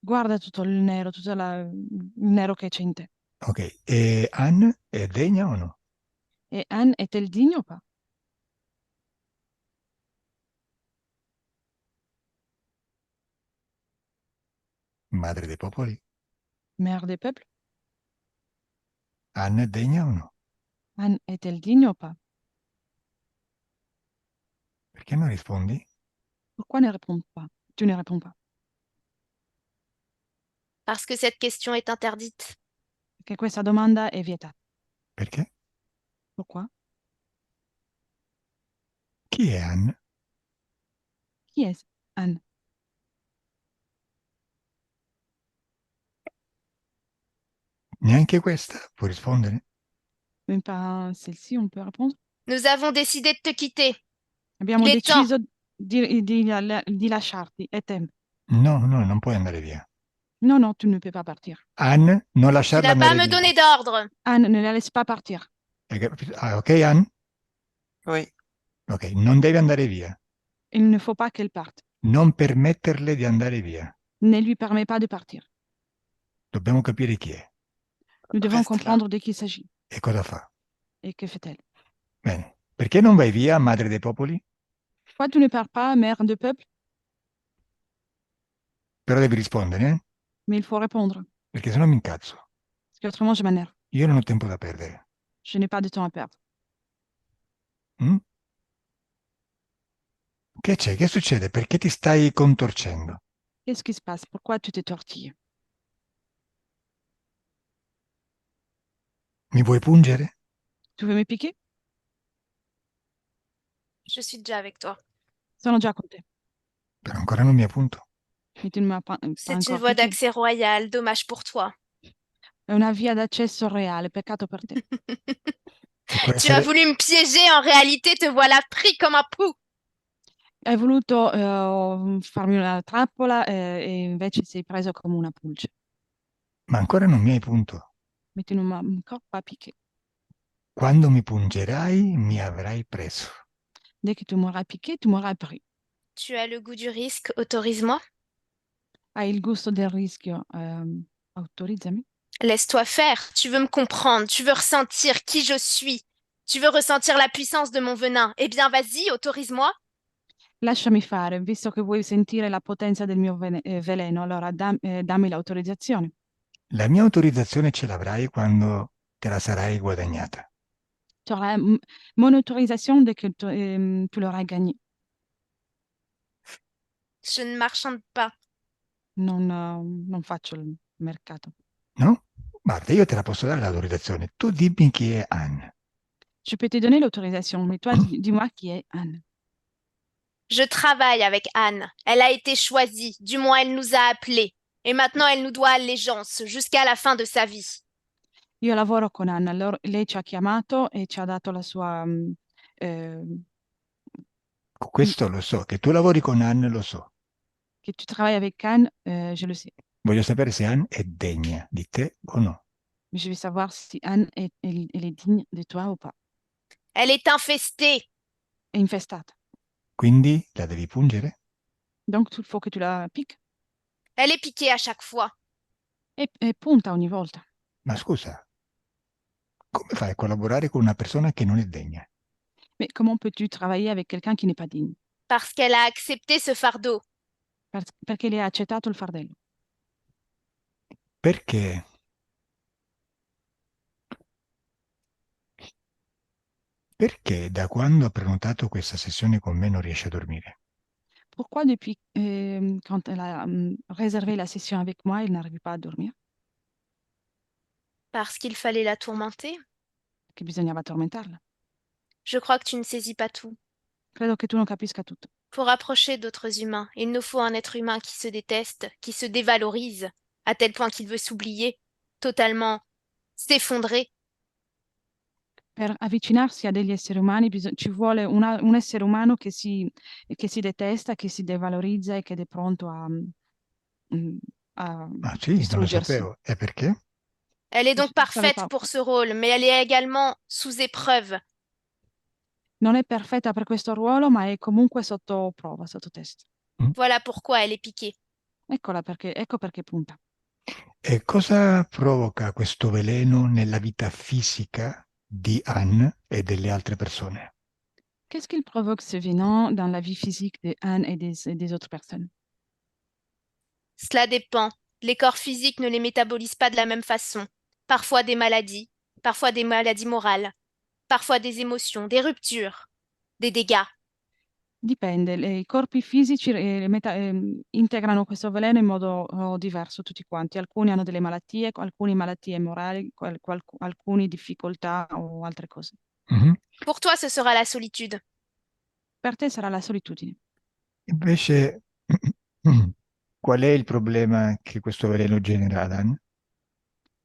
Guarda tutto il nero, tutto il nero che c'è in te. Ok, e Anne è degna o no? E Anne est-elle digne ou pas? Madre dei popoli? Mère des peuples? Anne è degna o no? Anne est-elle digne ou pas? Perché non rispondi? Pourquoi ne réponds pas? Tu ne réponds pas. Parce que cette question est interdite. Perché questa domanda è vietata. Perché? Pourquoi? Chi è Anne? Chi è Anne? Neanche questa può rispondere? Même pas celle-ci, on peut répondre? Nous avons décidé de te quitter. Abbiamo Il est temps. deciso di lasciarti. È tempo. No, no, non puoi andare via. Non, non, tu ne peux pas partir. Anne, non Tu lasciarla n'as pas à me andare via. donner d'ordre. Anne, ne la laisse pas partir. Hai capito? Ah, ok, Anne? Oui. Ok, non deve andare via. Il ne faut pas qu'elle parte. Non permetterle di andare via. Ne lui permet pas de partir. Dobbiamo capire chi è Nous devons Reste là. comprendre de qui il s'agit. e cosa fa. Et que fait-elle? Bene. Perché non vai via, madre dei popoli? Pourquoi tu ne pars pas, mère de peuple? Però devi rispondere, Mais il faut répondre. perché sennò mi incazzo. Parce qu'autrement, je m'énerve. Io non ho tempo da perdere. Je n'ai pas de temps à perdre. Mm? Che c'è? Che succede? Perché ti stai contorcendo? Qu'est-ce qui se passe? Pourquoi tu te tortilles? Mi vuoi pungere? Tu veux me piquer? Je suis déjà avec toi. Sono già con te. Però ancora non mi appunto. Mais tu ne m'as pas C'est une encore voie piqué. d'accès royale, dommage pour toi. È una via d'accesso reale, peccato per te. Che può Tu as essere... voulu me piéger, en réalité, te voilà pris comme un pou. Hai voluto farmi una trappola e invece sei preso come una pulce. Ma ancora non mi hai punto. Mais tu ne m'as encore pas piqué. Quando mi pungerai, mi avrai preso. Dès que tu m'auras piqué, tu m'auras pris. Tu as le goût du risque, autorise-moi. Hai il gusto del rischio, autorizzami. Laisse-toi faire. Tu veux me comprendre, tu veux ressentir qui je suis. Tu veux ressentir la puissance de mon venin. Eh bien, vas-y, autorise-moi. Lasciami fare, visto che vuoi sentire la potenza del mio veleno, allora dammi l'autorizzazione. La mia autorizzazione ce l'avrai quando te la sarai guadagnata. Tu auras mon autorisation dès que tu l'auras gagné. Je ne marchande pas. Non faccio il mercato. No? Guarda, io te la posso dare l'autorizzazione. Tu dimmi chi è Anne. Je peux te donner l'autorisation, mais toi, dis-moi qui est Anne. Je travaille avec Anne. Elle a été choisie. Du moins, elle nous a appelés. Et maintenant, elle nous doit allégeance jusqu'à la fin de sa vie. Io lavoro con Anna, lei ci ha chiamato e ci ha dato la sua... Questo lo so, che tu lavori con Anne lo so. che tu travailles avec Anne, je le sais. Voglio sapere se Anne è degna di te o no. Mais je veux savoir si Anne elle est digne de toi ou pas. Elle est infestée. È infestata. Quindi la devi pungere? Donc, il faut que tu la piques. Elle est piquée à chaque fois. E punta ogni volta. Ma scusa, come fai a collaborare con una persona che non è degna? Mais comment peux-tu travailler avec quelqu'un qui n'est pas digne? Parce qu'elle a accepté ce fardeau. Perché lei ha accettato il fardello. Perché? Perché da quando ha prenotato questa sessione con me non riesce a dormire? Pourquoi depuis quand elle a réservé la session avec moi, elle n'arrive pas à dormir? Parce qu'il fallait la tourmenter. Che bisognava tormentarla. Je crois que tu ne saisis pas tout. Credo che tu non capisca tutto. Pour approcher d'autres humains, il nous faut un être humain qui se déteste, qui se dévalorise, à tel point qu'il veut s'oublier, totalement s'effondrer. Per avvicinarsi a degli esseri umani ci vuole un essere umano che si detesta, che si devalorizza e che è pronto a Ah sì, non lo distruggersi. sapevo. E perché? Elle est donc Je savais parfaite pas. pour ce rôle, mais elle est également sous épreuve. Non è perfetta per questo ruolo, ma è comunque sotto prova, sotto test. Voilà pourquoi elle est piquée. Ecco perché punta. E cosa provoca questo veleno nella vita fisica di Anne e delle altre persone? Qu'est-ce qu'il provoque ce venin dans la vie physique de Anne et des autres personnes? Cela dépend. Les corps physiques ne les métabolisent pas de la même façon. Parfois des maladies morales, parfois des émotions, des ruptures, des dégâts. Dipende, i corpi fisici integrano questo veleno in modo diverso tutti quanti. Alcuni hanno delle malattie, alcune malattie morali, alcune difficoltà o altre cose. Mhm. Pour toi, ce sera la solitude. Per te sarà la solitudine. Invece, qual è il problema che questo veleno genera ad Anne?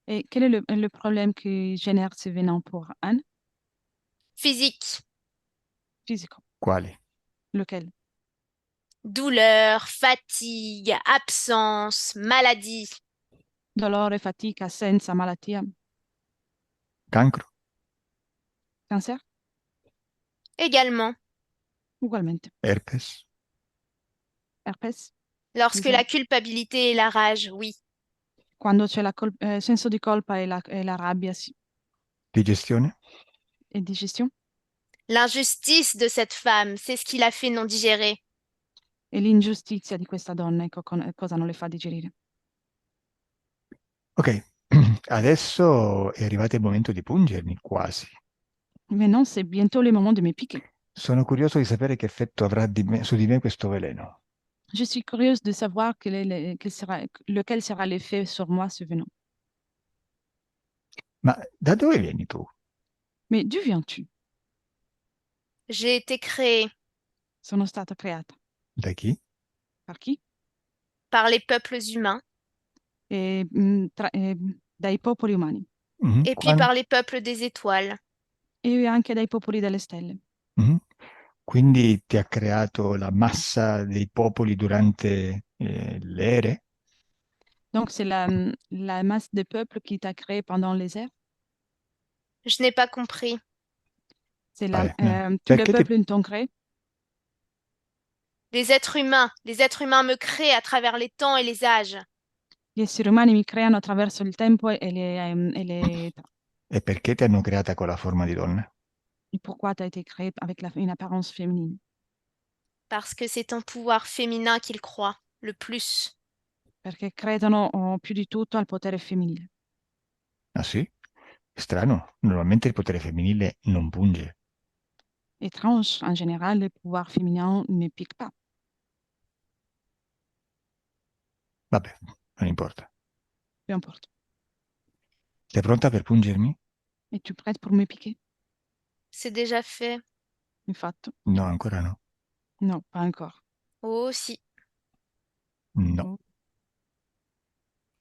Et quel est le problème qui génère ce venin pour Anne? Physique, Physico. Quali? Lequel? douleur, fatigue, absence, maladie. dolore, fatica, assenza, malattia, cancro, cancer, Également, ugualmente. herpes, Herpes, lorsque dicevo. la culpabilité et la rage, oui. Quando c'è il senso di colpa e la rabbia, sì. digestione, E digestion. L'injustice de cette femme, c'est ce qui l'a fait non digérer. E l'ingiustizia di questa donna, ecco cosa non le fa digerire. ok, adesso è arrivato il momento di pungermi, quasi. Maintenant, c'est bientôt le moment de me piquer. Sono curioso di sapere che effetto avrà su di me questo veleno. Je suis curieuse de savoir lequel sera l'effet sur moi ce venin. Ma da dove vieni tu? Mais d'où viens-tu? J'ai été créée Sono stata creata. Da chi? Par chi? par les peuples humains Dai popoli umani Mhm. et puis par les peuples des étoiles. e anche dai popoli delle stelle. Mhm. Quindi ti ha creato la massa dei popoli durante le ere? Donc, c'est la masse de peuples qui t'a créé pendant les ères. Je n'ai pas compris. C'est tous les Perché ti... peuples t'ont créé. Les êtres humains me créent à travers les temps et les âges. Gli esseri umani mi creano attraverso il tempo e le età. E perché ti hanno creata con la forma di donna? Et pourquoi tu as été créé avec une apparence féminine? Parce que c'est un pouvoir féminin qu'ils croient le plus. Perché credono più di tutto al potere femminile. Ah sì? Strano, normalmente il potere femminile non punge. Étrange, en général, le pouvoir féminin ne pique pas. Vabbè, non importa. Peu importe. Sei pronta per pungermi? Es-tu prête pour me piquer? C'est déjà fait. Infatti, No, ancora no. non, pas encore. Oh, si. No, Oh.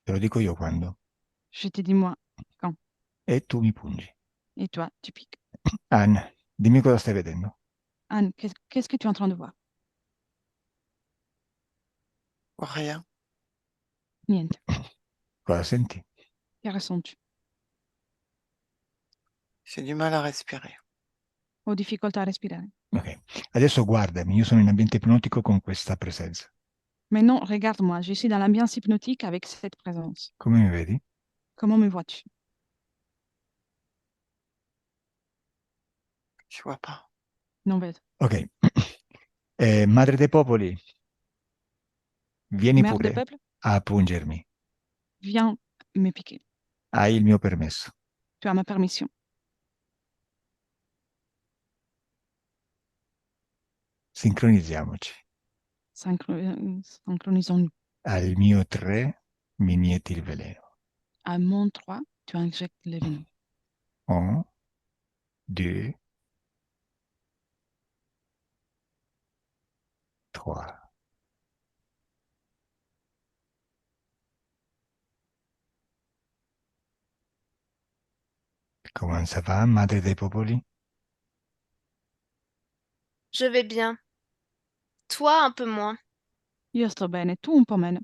te lo dico io quando. Je te dis moi, quand? E tu mi pungi. Et toi, tu piques. Anne, dimmi cosa stai vedendo. Anne, qu'est-ce que tu es en train de voir? Rien. Niente. Cosa senti? Che ressens-tu? J'ai du mal à respirer. Ho difficoltà a respirare. Ok, adesso guardami, io sono in ambiente ipnotico con questa presenza. Maintenant, regarde-moi, je suis dans l'ambiance hypnotique avec cette présence. Come mi vedi? Comment me vois-tu? Je vois pas. Non vedo. Ok, madre dei popoli, vieni Mère de pure peuple, a pungermi. viens me piquer. Hai il mio permesso. Tu as ma permission. Sincronizziamoci. Synchronisons-nous. Al mio 3 mi inietti il veleno. À mon 3, tu injectes le venin. 1, 2, 3. Comment ça va, madre dei popoli? Je vais bien. Toi, un peu moins. Io sto bene, tu un po' meno.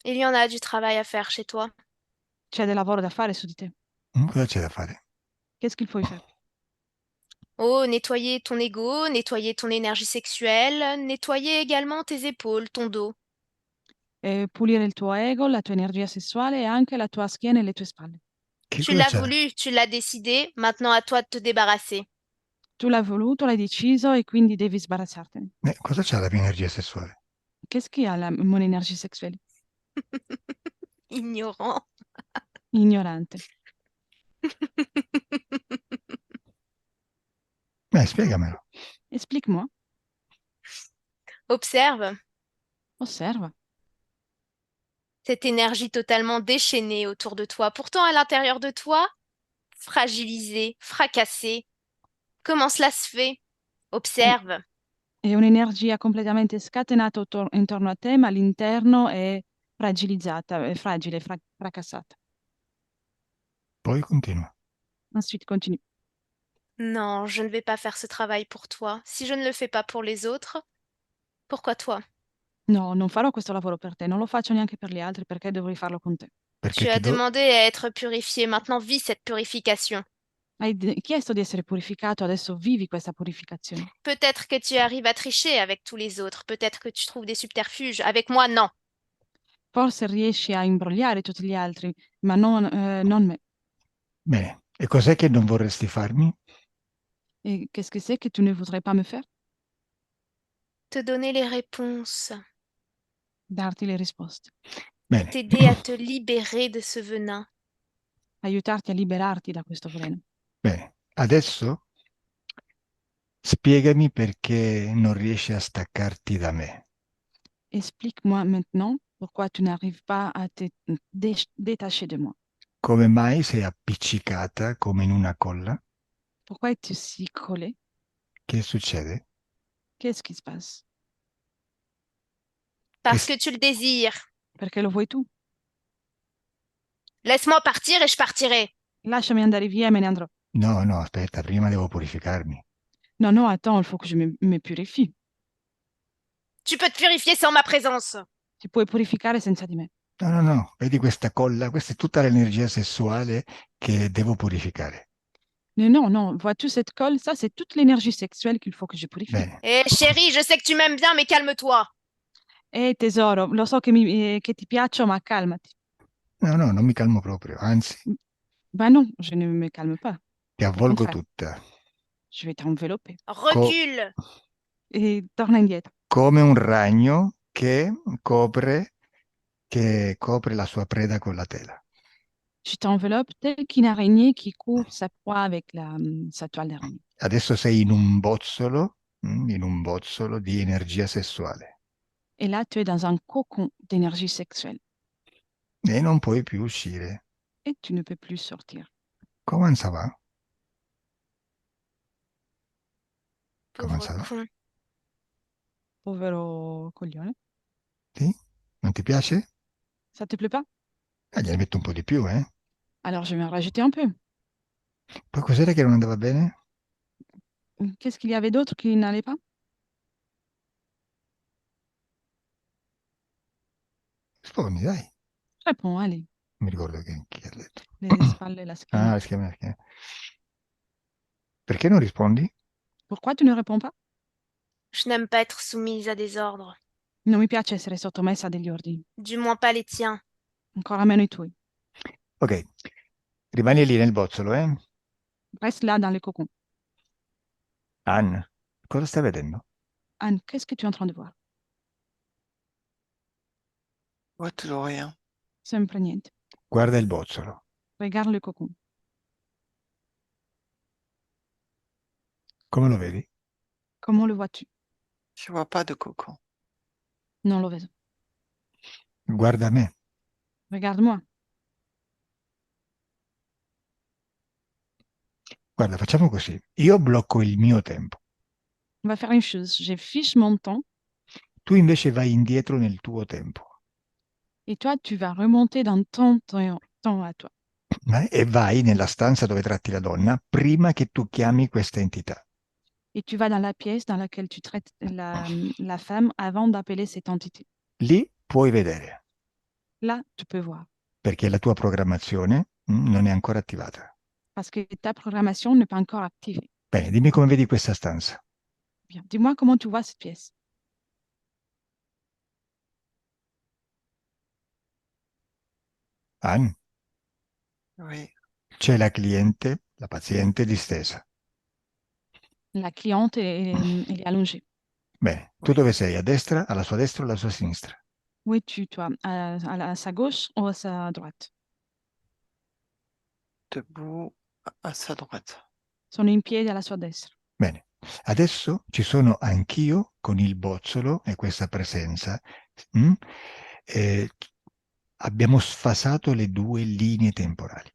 Il y en a du travail à faire chez toi. C'è del lavoro da fare su di te. Cosa c'è da fare? Qu'est-ce qu'il faut y faire? Oh, nettoyer ton ego, nettoyer ton énergie sexuelle, nettoyer également tes épaules, ton dos. Pulire il tuo ego, la tua energia sessuale e anche la tua schiena e le tue spalle. Che Tu cosa l'as c'è? voulu, tu l'as décidé, maintenant à toi de te débarrasser. Tu l'hai voluto, l'hai deciso e quindi devi sbarazzartene. Cosa c'ha la mia energia sessuale? Qu'est-ce qu'il y a mon énergie sexuelle? Ignorant. Ignorante. Spiegamelo. Explique-moi. Observe Osserva. cette énergie totalement déchaînée autour de toi. Pourtant, à l'intérieur de toi, fragilisée, fracassée. Comment cela se fait? Observe. È un'energia completamente scatenata intorno a te, ma all'interno è fragilizzata, è fragile, fracassata. Poi continua. Ensuite, continue. Non, je ne vais pas faire ce travail pour toi. Si je ne le fais pas pour les autres, pourquoi toi? No, non farò questo lavoro per te, non lo faccio neanche per gli altri perché dovrei farlo con te. Perché Tu ti as do... demandé à être purifié, maintenant vis cette purification. Hai chiesto di essere purificato, adesso vivi questa purificazione. Peut-être que tu arrives à tricher avec tous les autres, peut-être que tu trouves des subterfuges. Avec moi, non. Forse riesci a imbrogliare tutti gli altri, ma non me. Bene, e cos'è che non vorresti farmi? Et qu'est-ce que c'est que tu ne voudrais pas me faire? Te donner les réponses, Bene. Darti le risposte, Bene. t'aider à te libérer de ce venin. aiutarti a liberarti da questo veleno. Bene, adesso spiegami perché non riesci a staccarti da me. Explique-moi maintenant pourquoi tu n'arrives pas à te détacher de moi. Come mai sei appiccicata come in una colla? Pourquoi es-tu si collé? Che succede? Qu'est-ce qui se passe? Che Parce s- que tu le désires. Perché lo vuoi tu? Laisse-moi partir et je partirai. Lasciami andare via e me ne andrò. No, no, aspetta, prima devo purificarmi. Non, non, attends, il faut que je me purifie. Tu peux te purifier sans ma présence. Ti puoi purificare senza di me. No, no, no, vedi questa colla? Questa è tutta l'energia sessuale che devo purificare. Mais non, non, vois-tu cette colle? Ça, c'est toute l'énergie sexuelle qu'il faut que je purifie. Bene, Eh chérie, je sais que tu m'aimes bien, mais calme-toi. Tesoro, lo so che ti piaccio, ma calmati. no, no, non mi calmo proprio, anzi, Ben non, je ne me calme pas. ti Au avvolgo contraire, tutta, je vais t'envelopper. co- Recule. Et torna indietro. come un ragno che copre la sua preda con la tela. Je t'enveloppe tel qu'une araignée qui couvre sa proie avec sa toile d'araignée. Adesso sei in un bozzolo di energia sessuale Et là, tu es dans un cocon d'énergie sexuelle e non puoi più uscire. et tu ne peux plus sortir. Come ça va? Come Pauvre ça va? con. Povero coglione. Sì? Non ti piace? Ça te plaît pas? Gliene metto un po' di più, eh? Alors, je vais en rajouter un peu. Poi cos'era che non andava bene? Qu'est-ce qu'il y avait d'autre qui n'allait pas? Rispondi, dai. Réponds, allez. Non mi ricordo chi ha detto. Le spalle, la Ah, schiena. la schiena. Perché non rispondi? Pourquoi tu ne réponds pas? Je n'aime pas être soumise à des ordres, Non mi piace essere sottomessa a degli ordini, du moins pas les tiens. ancora meno i tuoi. Ok, rimani lì nel bozzolo, eh? Reste là dans le cocon. Anne, cosa stai vedendo? Anne, qu'est-ce que tu es en train de voir? Je vois toujours rien. Sempre niente. Guarda il bozzolo. Regarde le cocon. Come lo vedi? Comment le vois-tu? Je vois pas de cocon. Non lo vedo. Guarda me. Regarde-moi. Guarda, facciamo così. Io blocco il mio tempo. On va faire une chose. Je fiche mon temps Tu invece vai indietro nel tuo tempo. et toi, tu vas remonter dans ton temps à toi. E vai nella stanza dove tratti la donna prima che tu chiami questa entità. Et tu vas dans la pièce dans laquelle tu traites la femme avant d'appeler cette entité. Lì puoi vedere, Là, tu peux voir. perché la tua programmazione non è ancora attivata. Parce que ta programmation n'est pas encore activée. Bene, dimmi come vedi questa stanza. Bien. Dis-moi comment tu vois cette pièce. Anne, Oui. c'è la cliente, la paziente distesa. La cliente, elle est allongée. Bene, tu dove sei? A destra, alla sua destra o alla sua sinistra? Où es-tu, toi? À sa gauche ou à sa droite? Debout à sa droite. Sono in piedi alla sua destra. Bene, adesso ci sono anch'io con il bozzolo e questa presenza. mm? Eh, abbiamo sfasato le due linee temporali.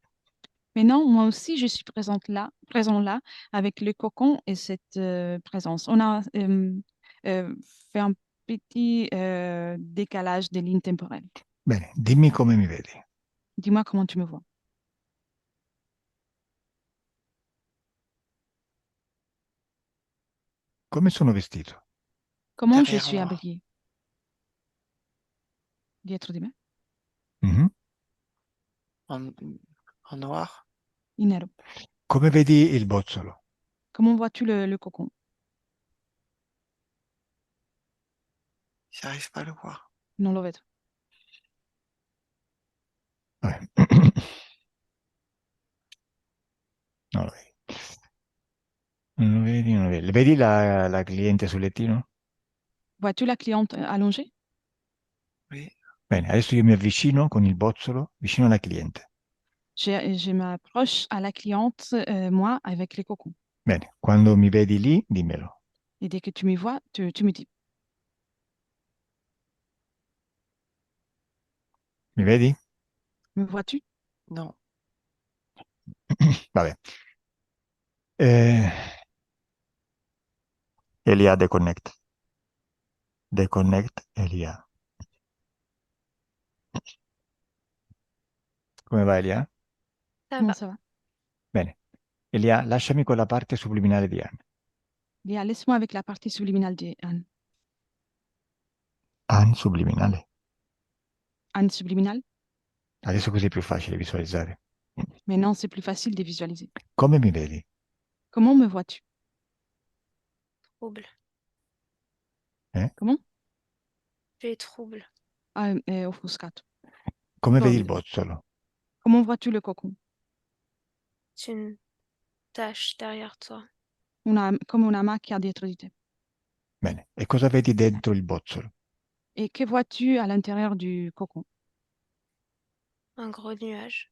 Maintenant, moi aussi, je suis présent là, avec le cocon et cette présence. On a fait un petit décalage des lignes temporelles. Bene, dimmi come mi vedi. Dis-moi comment tu me vois. Come sono vestito? Comment je Derrière suis moi. habillée? Dietro di me. Mhm. en, en noir. in nero. Come vedi il bozzolo? Comment vois-tu le cocon? J'arrive pas à le voir. Non lo vedo. Vabbè. Non lo vedi. Non lo vedi, non lo vedi. Vedi la cliente sul lettino? Vois-tu la cliente allongée? Oui. Bene, adesso io mi avvicino con il bozzolo vicino alla cliente. Je m'approche à la cliente, moi, avec les cocons. Bene, quando mi vedi lì, dimmelo. Et dès que tu me vois, tu me dis, Mi vedi? me vois-tu? Non. Vabbè. Eh, Elia, deconnect. Deconnect Elia. Come va Elia? Ça Comment va. ça va? Bene. Elia, lasciami con la parte subliminale di Anne. Léa, laisse-moi avec la partie subliminale de Anne. Anne subliminale. Anne subliminale? Adesso così è più facile visualizzare. Maintenant, c'est plus facile de visualiser. Come mi vedi? Comment me vois-tu? Trouble. Comment? Tu es trouble. Ah, offuscato. Come vedi il Bon, bozzolo? comment vois-tu le cocon? C'est une tache derrière toi. Comme una macchia dietro di te. Bene. E cosa vedi dentro il bozzolo? Et que vois-tu à l'intérieur du cocon? Un gros nuage.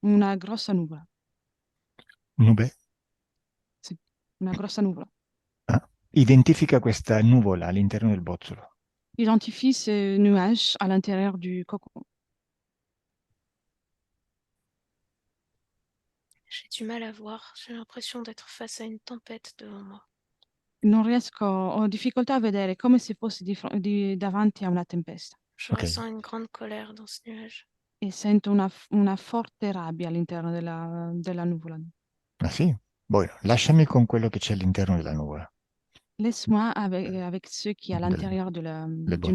Una grossa nuvola. Nube? Sì, una grossa nuvola. Ah. Identifica questa nuvola all'interno del bozzolo. Identifie ce nuage à l'intérieur du cocon. J'ai du mal à voir. J'ai l'impression d'être face à une tempête devant moi. Non riesco, ho difficoltà a vedere, come se fossi davanti a una tempesta. Je Ok. ressens une grande colère dans ce nuage. E sento una forte rabbia all'interno della nuvola. Ah sì? Bueno, lasciami con quello che c'è all'interno della nuvola, Laisse-moi avec ce qui est à del, l'intérieur del du bozzo.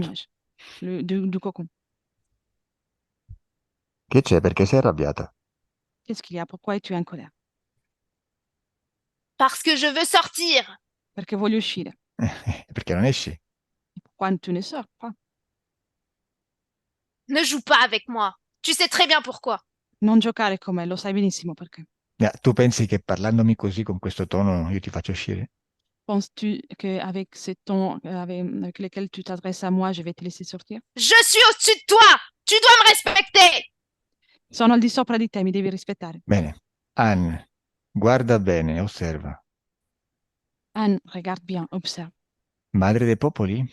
nuage, du cocon. Che c'è? Perché sei arrabbiata? Qu'est-ce qu'il y a? Pourquoi es-tu en colère? Parce que je veux sortir! Perché voglio uscire. Perché non esci? Et pourquoi tu ne sors pas? Ne joue pas avec moi. Tu sais très bien pourquoi. Non giocare con me, lo sai benissimo perché. Tu pensi che parlandomi così, con questo tono, io ti faccio uscire? Penses-tu qu'avec ce ton avec lequel tu t'adresses à moi, je vais te laisser sortir? Je suis au-dessus de toi! Tu dois me respecter! Sono al di sopra di te, mi devi rispettare. Bene. Anne, guarda bene, osserva. Anne, regarde bien, observe. Madre dei popoli?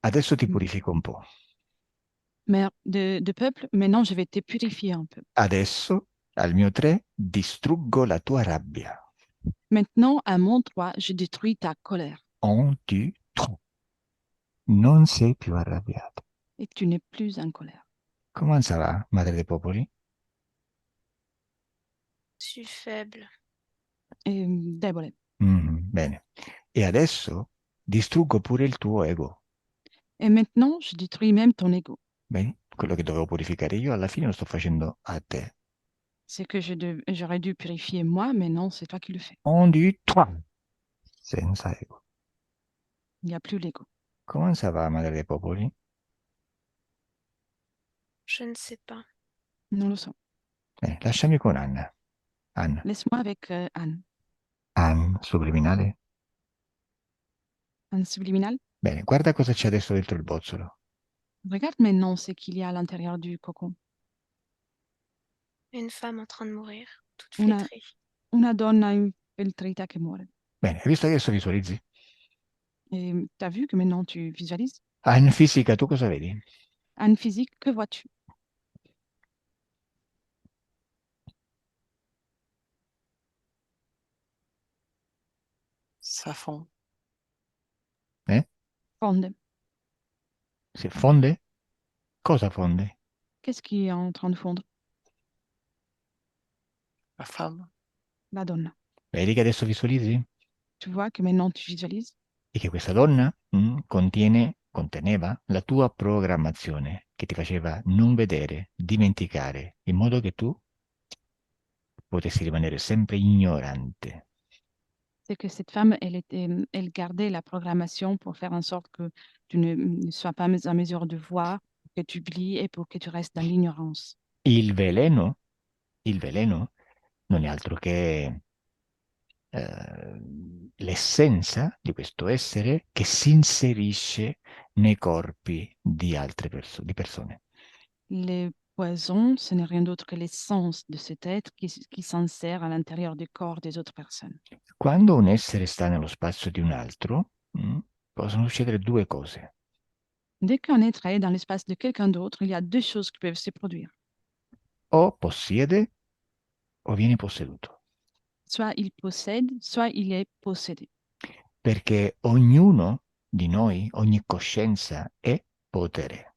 Adesso ti Mm. purifico un po'. Mère de peuple, maintenant je vais te purifier un peu. Adesso, al mio 3, distruggo la tua rabbia. Maintenant, à mon droit, je détruis ta colère. 1, 2, 3. Non sei più arrabbiata. Et tu n'es plus en colère. Come ça va, Madre dei popoli? Je suis faible. Et débole. Bene. E adesso distruggo pure il tuo ego. Et maintenant, je détruis même ton ego. Bene? Quello che dovevo purificare io, alla fine lo sto facendo a te. C'est que j'aurais dû purifier moi, mais non, c'est toi qui le fais. 1, 2, 3. Senza ego. Il n'y a plus l'ego. Come ça va, Madre dei popoli? Je ne sais pas. Non lo so. Lasciami con Anna. Anna. Laisse-moi avec Anne. Anne, subliminale? Anne subliminale. Bene, guarda cosa c'è adesso dentro il bozzolo. Regarde maintenant ce qu'il y a à l'intérieur du cocon. Une femme en train de mourir, toute Una, flétrie. una donna infiltrata che muore. Bene, hai visto che adesso visualizzi? Et t'as vu que maintenant tu visualises? Anne fisica, tu cosa vedi? Anne physique, que vois-tu? Ça fond. Fonde. Se fonde? Cosa fonde? Qu'est-ce qui est en train de fondre? La femme. La donna. Vedi che adesso visualizzi? Tu vois que maintenant tu visualises E che questa donna contiene conteneva la tua programmazione che ti faceva non vedere, dimenticare, in modo che tu potessi rimanere sempre ignorante. C'est que cette femme, elle gardait la programmation pour faire en sorte que tu ne sois pas en mesure de voir, que tu oublies et pour que tu restes dans l'ignorance. Il veleno non è altro che l'essenza di questo essere che si inserisce nei corpi di altre di persone. Les poisons, ce n'est rien d'autre que l'essence de cet être qui s'insère à l'intérieur du corps des autres personnes. Quando un essere sta nello spazio di un altro, possono succedere due cose. Dès qu'un être est dans l'espace de quelqu'un d'autre, il y a deux choses qui peuvent se produire. O possiede o viene posseduto. Soit il possède, soit il est possédé. Perché ognuno di noi, ogni coscienza è potere.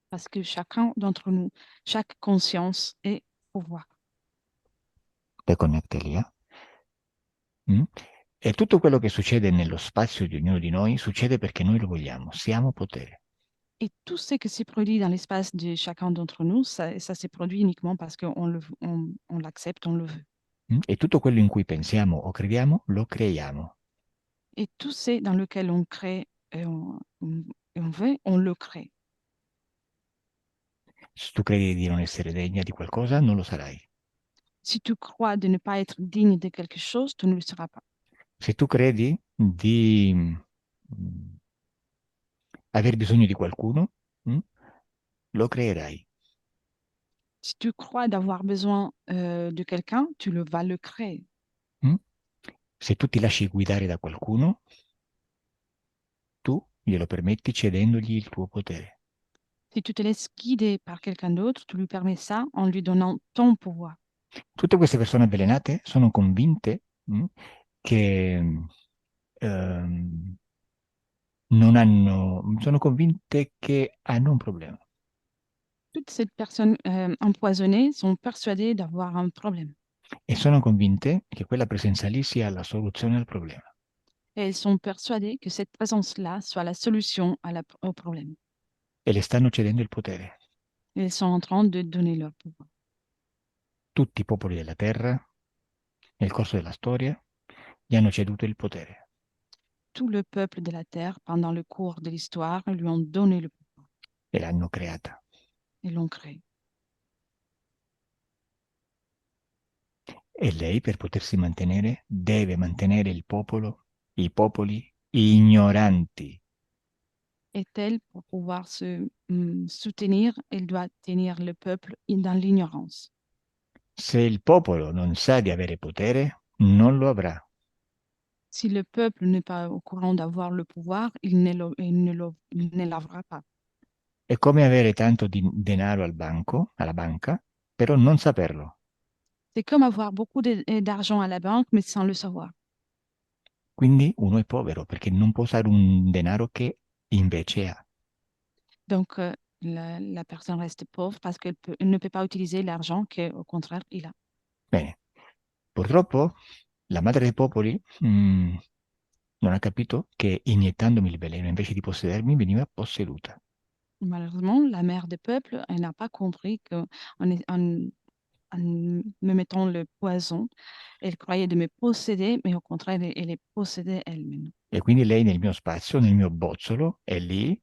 Parce que chacun d'entre nous, chaque conscience est pouvoir. Te connette lì, eh? Mm? E tutto quello che succede nello spazio di ognuno di noi succede perché noi lo vogliamo, siamo potere. Et tout ce qui se produit dans l'espace de chacun d'entre nous, ça se produit uniquement parce on l'accepte, on le veut. E tutto quello in cui pensiamo o crediamo, lo creiamo. Et tout ce dans lequel on crée et on veut, on le crée. Se tu credi di non essere degna di qualcosa, non lo sarai. Si tu crois de ne pas être digne de quelque chose, tu ne le seras pas. Se tu credi di aver bisogno di qualcuno, lo creerai. Si tu crois d'avoir besoin de quelqu'un, vas le créer. Mm? Se tu ti lasci guidare da qualcuno, tu glielo permetti cedendogli il tuo potere. Si tu te laisses guider par quelqu'un d'autre, tu lui permets ça en lui donnant ton pouvoir. Tutte queste persone avvelenate sono convinte che sono convinte che hanno un problema. Toutes ces personnes empoisonnées sont persuadées d'avoir un problème. E sono convinte che quella presenza lì sia la soluzione al problema. Et elles sont persuadées que cette présence-là soit la solution au problème. E le stanno cedendo il potere. Et elles sont en train de donner leur pouvoir. Tutti i popoli della terra, nel corso della storia, gli hanno ceduto il potere. Tout le peuple de la terre, pendant le cours de l'histoire, lui ont donné le pouvoir E l'hanno creata. et l'ont créé. E lei, per potersi mantenere, deve mantenere il popolo, i popoli ignoranti. Et elle, pour pouvoir se soutenir, elle doit tenir le peuple dans l'ignorance. Se il popolo non sa di avere potere, non lo avrà. Si le peuple n'est pas au courant d'avoir le pouvoir, il ne l'aura pas. È come avere tanto denaro alla banca, però non saperlo. C'est comme avoir beaucoup d'argent à la banque, mais sans le savoir. Quindi uno è povero perché non può usare un denaro che invece ha. Donc, la personne reste pauvre parce elle ne peut pas utiliser l'argent qu'au contraire, il a. Bene, purtroppo la madre dei popoli non ha capito che iniettandomi il veleno invece di possedermi veniva posseduta. Malheureusement, la mère des peuples, elle n'a pas compris en me mettant le poison, elle croyait de me posséder, mais au contraire, elle est possédée elle-même. E quindi lei nel mio spazio, nel mio bozzolo, è lì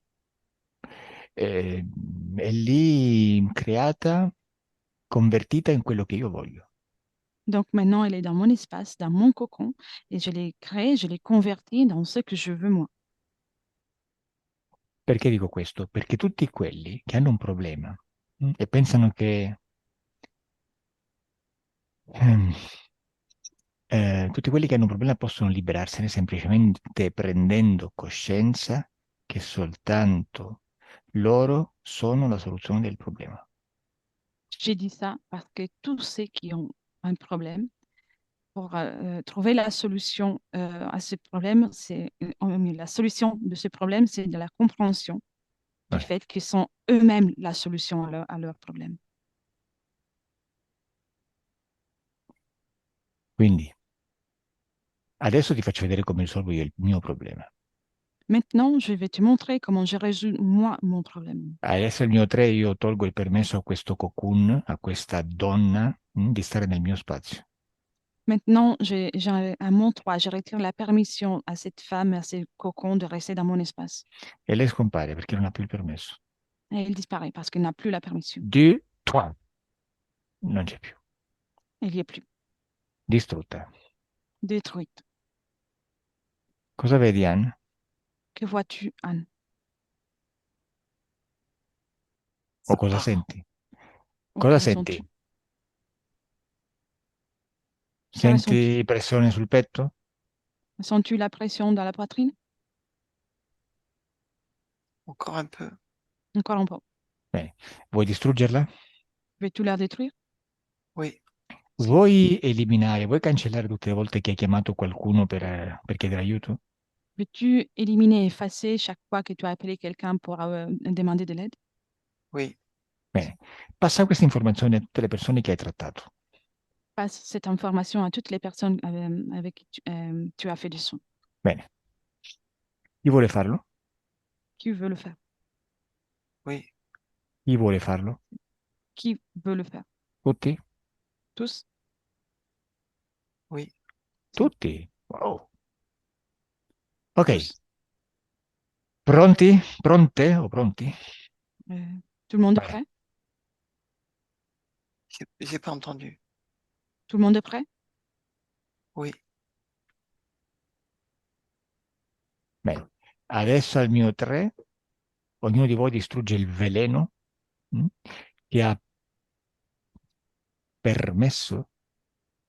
creata, convertita in quello che io voglio. Donc maintenant, elle est dans mon espace, dans mon cocon, et je l'ai créée, je l'ai convertie dans ce que je veux moi. Perché dico questo? Perché tutti quelli che hanno un problema e pensano che tutti quelli che hanno un problema possono liberarsene semplicemente prendendo coscienza che soltanto loro sono la soluzione del problema. J'ai dit ça parce que tous ceux qui ont un problème, pour trouver la solution à ce problème, la solution de ce problème, c'est de la compréhension du Vabbè. fait qu'ils sont eux-mêmes la solution à leur problème. Quindi adesso ti faccio vedere come risolvo io il mio problema. Maintenant, je vais te montrer comment j'ai résolu moi mon problème. Adesso il mio 3 io tolgo il permesso a questo cocoon, a questa donna, di stare nel mio spazio. Maintenant, à mon 3, je retire la permission à cette femme, à ce cocon de rester dans mon espace. E lei scompare perché non ha più il permesso. Et il disparaît parce qu'il n'a plus la permission. 2, 3. Non c'è più. Il n'y est plus. Distrutta. Détruite. Cosa vedi, Anne? Que vois-tu, Anne? O cosa Pardon. senti? Ou Cosa que senti? ressens-tu? Que ressens-tu? Senti pressione sul petto? Sens-tu la pression dans la poitrine? Encore un peu. Encore un peu. Bene. Vuoi distruggerla? Veux-tu la détruire? Oui. Vuoi eliminare, vuoi cancellare tutte le volte che hai chiamato qualcuno per chiedere aiuto? Veux-tu éliminer, effacer chaque fois que tu as appelé quelqu'un pour demander de l'aide? Oui. Bene. Passa questa informazione a tutte le persone che hai trattato. Passe cette information à toutes les personnes avec qui tu as fait du son. Bene. Chi vuole farlo? Qui veut le faire? Oui. Chi vuole farlo? Qui veut le faire? Tutti? Tous? Oui. Tutti? Wow. Ok. Tous. Pronti? Pronte o pronti? Tout le monde est Vai. prêt? J'ai pas entendu. Tout le monde est prêt? Oui. Bene. Adesso al mio 3, ognuno di voi distrugge il veleno che ha permesso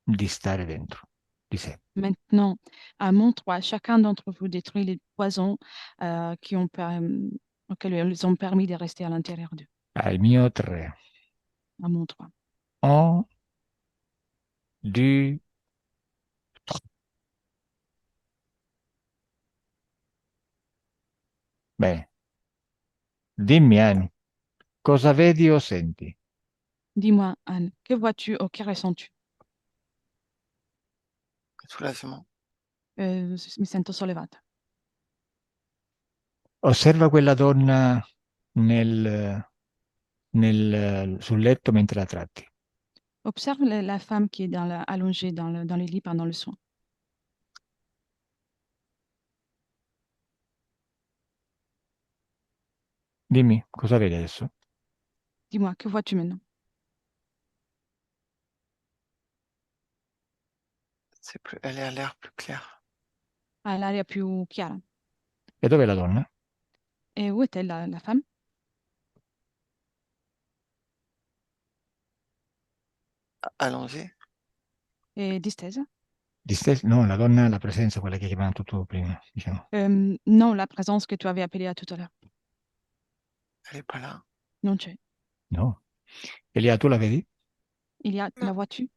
di stare dentro di sé. Maintenant, à mon 3, chacun d'entre vous détruit les poisons auxquels ils ont permis de rester à l'intérieur d'eux. Al mio 3. À mon 3. 1, 2, 3. Bene. Dimmi, Anni, cosa vedi o senti? Dis-moi, Anne, que vois-tu ou que ressens-tu? Soulagement. Mi sento sollevata. Osserva quella donna sul letto mentre la tratti. Observe la femme qui est allongée dans les lits pendant le soin. Dimmi, cosa vedi adesso? Dis-moi, que vois-tu maintenant? Elle a l'air plus claire. Ha l'aria più chiara. E dov'è la donna? Et où est-elle, la femme? Allongée. È distesa? No, la donna, la presenza, quella che chiamato tu prima, diciamo. Non, la présence que tu avais appelée à tout à l'heure. Elle est pas là. Non c'è. No. Elia, tu la vedi? La Non. vois-tu?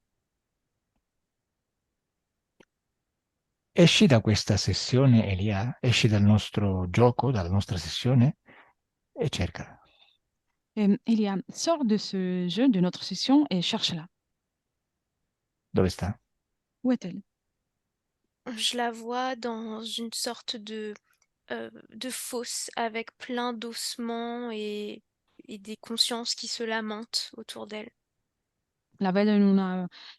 Esci da questa sessione, Elia, esci dal nostro gioco, dalla nostra sessione e cercala. Elia, sors de ce jeu, de notre session, et cherche-la. Dove sta? Où est-elle? Je la vois dans une sorte de fosse avec plein d'ossements et des consciences qui se lamentent autour d'elle. La vedo in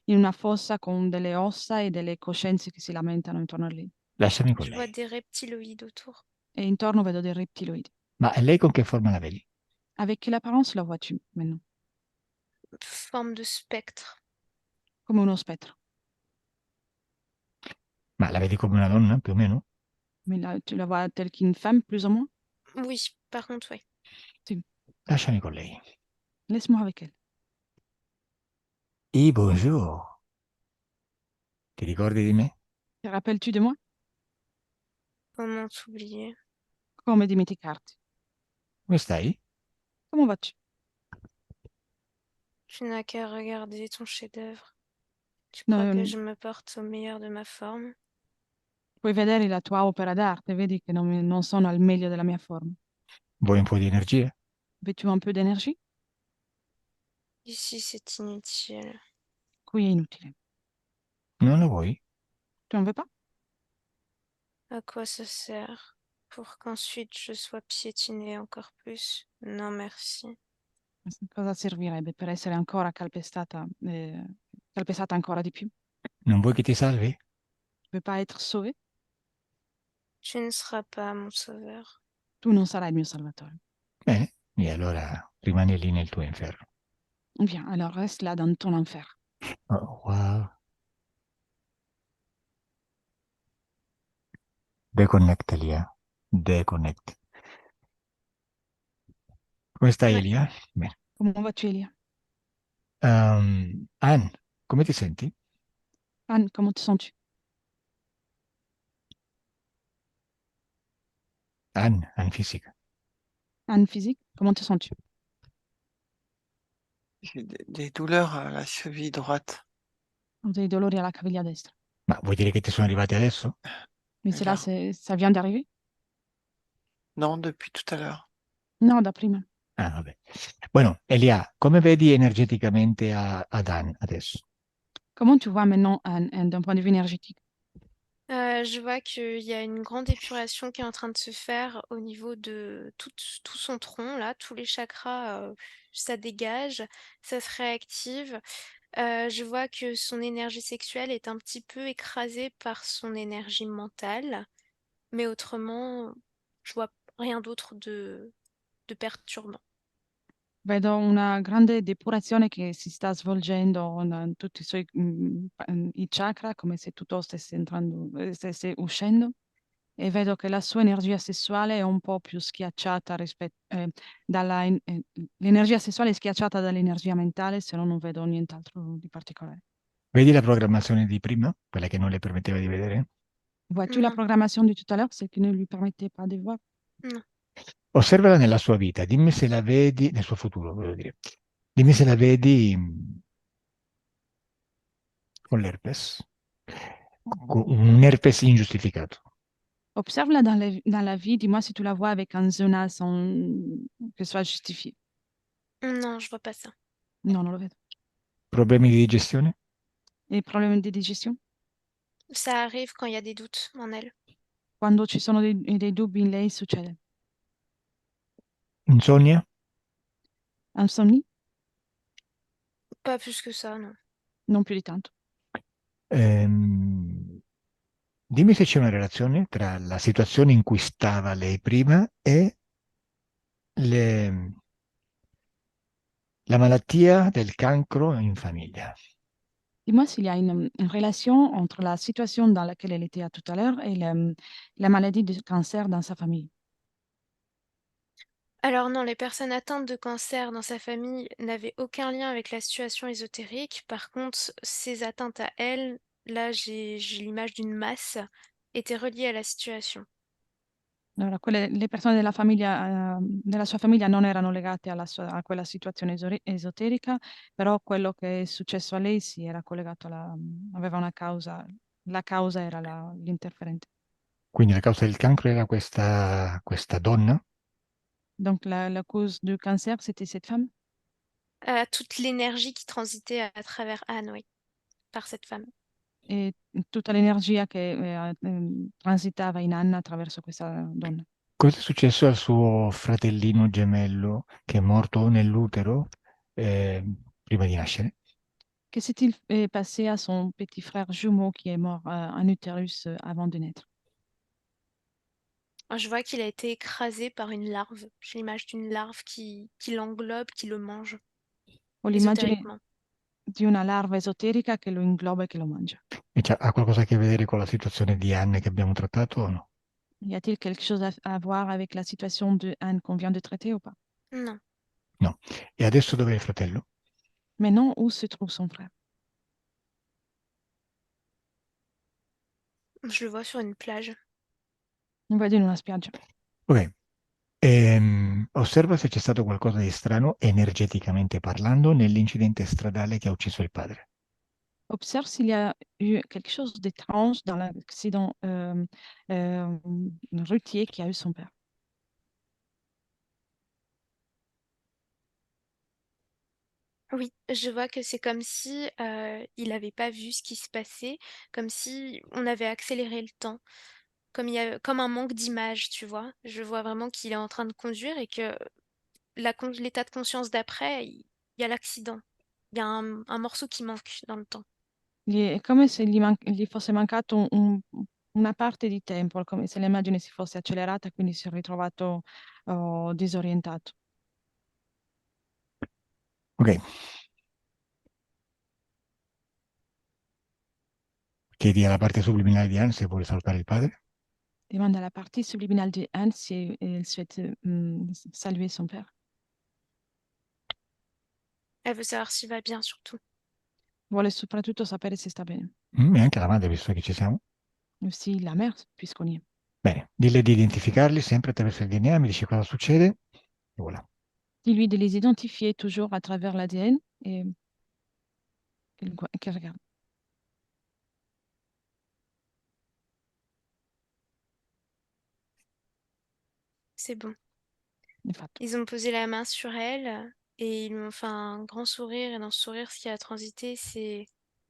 una fossa con delle ossa e delle coscienze che si lamentano intorno a lei. Lasciami con Je vois lei. des reptiloïdes autour. E intorno vedo dei reptiloidi. Ma lei con che forma la vedi? Avec quelle apparence la vois-tu maintenant? Forme de spectre. Come uno spettro. Ma la vedi come una donna, più o meno? Mais là, tu la vois telle qu'une femme, plus ou moins? Oui, par contre, oui. Sì. Lasciami con lei. Laisse-moi avec elle. E bonjour. Ti ricordi di me? Te rappelles-tu de moi? Comment t'oublier? Come dimenticarti? Come stai? Comment vas-tu? Tu n'as qu'à regarder ton chef-d'œuvre. Tu No, crois que je me porte au meilleur de ma forme? puoi vedere la tua opera d'arte, vedi che non sono al meglio della mia forma. Vuoi un po' di energia? Veux-tu un peu d'énergie? Ici, c'est inutile. Qui è inutile. Non la vuoi? Tu en veux pas? À quoi ça sert? pour qu'ensuite je sois piétinée encore plus. Non, merci. Cosa servirebbe per essere ancora calpestata ancora di più? Non vuoi che ti salvi? Tu veux pas être sauvé? Tu ne seras pas mon sauveur. Tu non sarai il mio salvatore. Bene, e allora rimani lì nel tuo inferno. Bien, alors reste là dans ton enfer. Oh, wow. Deconnect, Elia. Deconnect. Come stai, Ouais. Elia? Bene. Comment vas-tu, Elia? Anne, come ti senti? Anne, comment te sens-tu? Anne fisica. Anne physique, comment te sens-tu? J'ai des douleurs à la cheville droite. Ho dei dolori alla caviglia destra. Ma vuoi dire che ti sono arrivati adesso? Mais Et c'est là, là. ça vient d'arriver? Non, depuis tout à l'heure. No, da prima. Ah, vabbè. Bueno, Elia, come vedi energeticamente ad Anne adesso? Comment tu vois maintenant Anne, d'un point de vue énergétique? Je vois qu'il y a une grande épuration qui est en train de se faire au niveau de tout son tronc, là, tous les chakras, ça dégage, ça se réactive. Je vois que son énergie sexuelle est un petit peu écrasée par son énergie mentale, mais autrement, je vois rien d'autre de perturbant. Vedo una grande depurazione che si sta svolgendo in tutti i chakra, come se tutto stesse entrando, stesse uscendo, e vedo che la sua energia sessuale è un po' più schiacciata rispetto l'energia sessuale è schiacciata dall'energia mentale, se no non vedo nient'altro di particolare. Vedi la programmazione di prima, quella che non le permetteva di vedere? Vois-tu la Non, programmation de tout à l'heure, celle qui ne lui permettait pas de voir? non. Osservala nella sua vita, dimmi se la vedi, nel suo futuro, voglio dire. Dimmi se la vedi con l'herpes, con un herpes ingiustificato. Observe-la dans la vie, dis-moi si tu la vois avec un zona sans que ce soit justifié. Non, je vois pas ça. Non, non lo vedo. Problemi di digestione? E problemi di digestion? Ça arrive quand il y a des doutes en elle. Quando ci sono dei dubbi in lei succede. Insonnia? Insomnie? Pas plus que ça, non. Non più di tanto. Dimmi se c'è una relazione tra la situazione in cui stava lei prima e le- la malattia del cancro in famiglia. Dis-moi s'il y a une relation entre la situation dans laquelle elle était à tout à l'heure et la maladie du cancer dans sa famille. Alors non, les personnes atteintes de cancer dans sa famille n'avaient aucun lien avec la situation ésotérique. Par contre, ces atteintes à elle, là j'ai l'image d'une masse, étaient reliées à la situation. Allora, le persone della sua famiglia non erano legate a quella situazione esoterica, però quello che è successo a lei sì era collegato aveva una causa, la causa era l'interferente. Quindi la causa del cancro era questa donna? Donc la cause du cancer, c'était cette femme Toute l'énergie qui transitait à travers Anne, oui, par cette femme. e tutta l'energia che transitava in Anna attraverso questa donna. Cosa è successo al suo fratellino gemello che è morto nell'utero eh, prima di nascere? Que s'est-il passé à son petit frère jumeau qui est mort en utérus avant de naître? Je vois qu'il a été écrasé par une larve. J'ai l'image d'une larve qui l'englobe, qui le mange, Ho l'immagine ésotériquement. di una larva esoterica che lo ingloba e che lo mangia. E ha qualcosa a che vedere con la situazione di Anne che abbiamo trattato o no? Y a-t-il quelque chose à voir avec la situation de Anne qu'on vient de traiter ou pas? Non, No. E adesso dov'è il fratello? Maintenant, où se trouve son frère? je le vois sur une plage. On va dire in una spiaggia. Ok. Osserva se c'è stato qualcosa di strano energeticamente parlando nell'incidente stradale che ha ucciso il padre. Observe s'il y a eu quelque chose d'étrange dans l'accident routier qui a eu son père. Oui, je vois que c'est comme si, il n'avait pas vu ce qui se passait, comme si on avait accéléré le temps. comme un manque d'image, tu vois. Je vois vraiment qu'il est en train de conduire et que l'état de conscience d'après, il y a l'accident. Il y a un morceau qui manque dans le temps. È come se gli fosse mancato una parte di tempo, come se l'immagine si fosse accelerata, quindi si è ritrovato disorientato. Ok, chiedi alla parte subliminale di Anne se vuole salutare il padre. Demande à la partie subliminale de Anne si elle souhaite saluer son père. Elle veut savoir s'il va bien, surtout. Vuole soprattutto sapere se sta bene. E anche la madre, visto che ci siamo. Aussi la mère, puisqu'on y est. Bene, dille di identificarli sempre attraverso il DNA, mi dice cosa succede. E voilà. Dis-lui de les identifier toujours à travers l'ADN et qu'elle regarde. C'est bon. Infatti. Ils ont posé la main sur elle et ils lui ont fait un grand sourire. Et dans ce sourire, ce qui a transité, c'est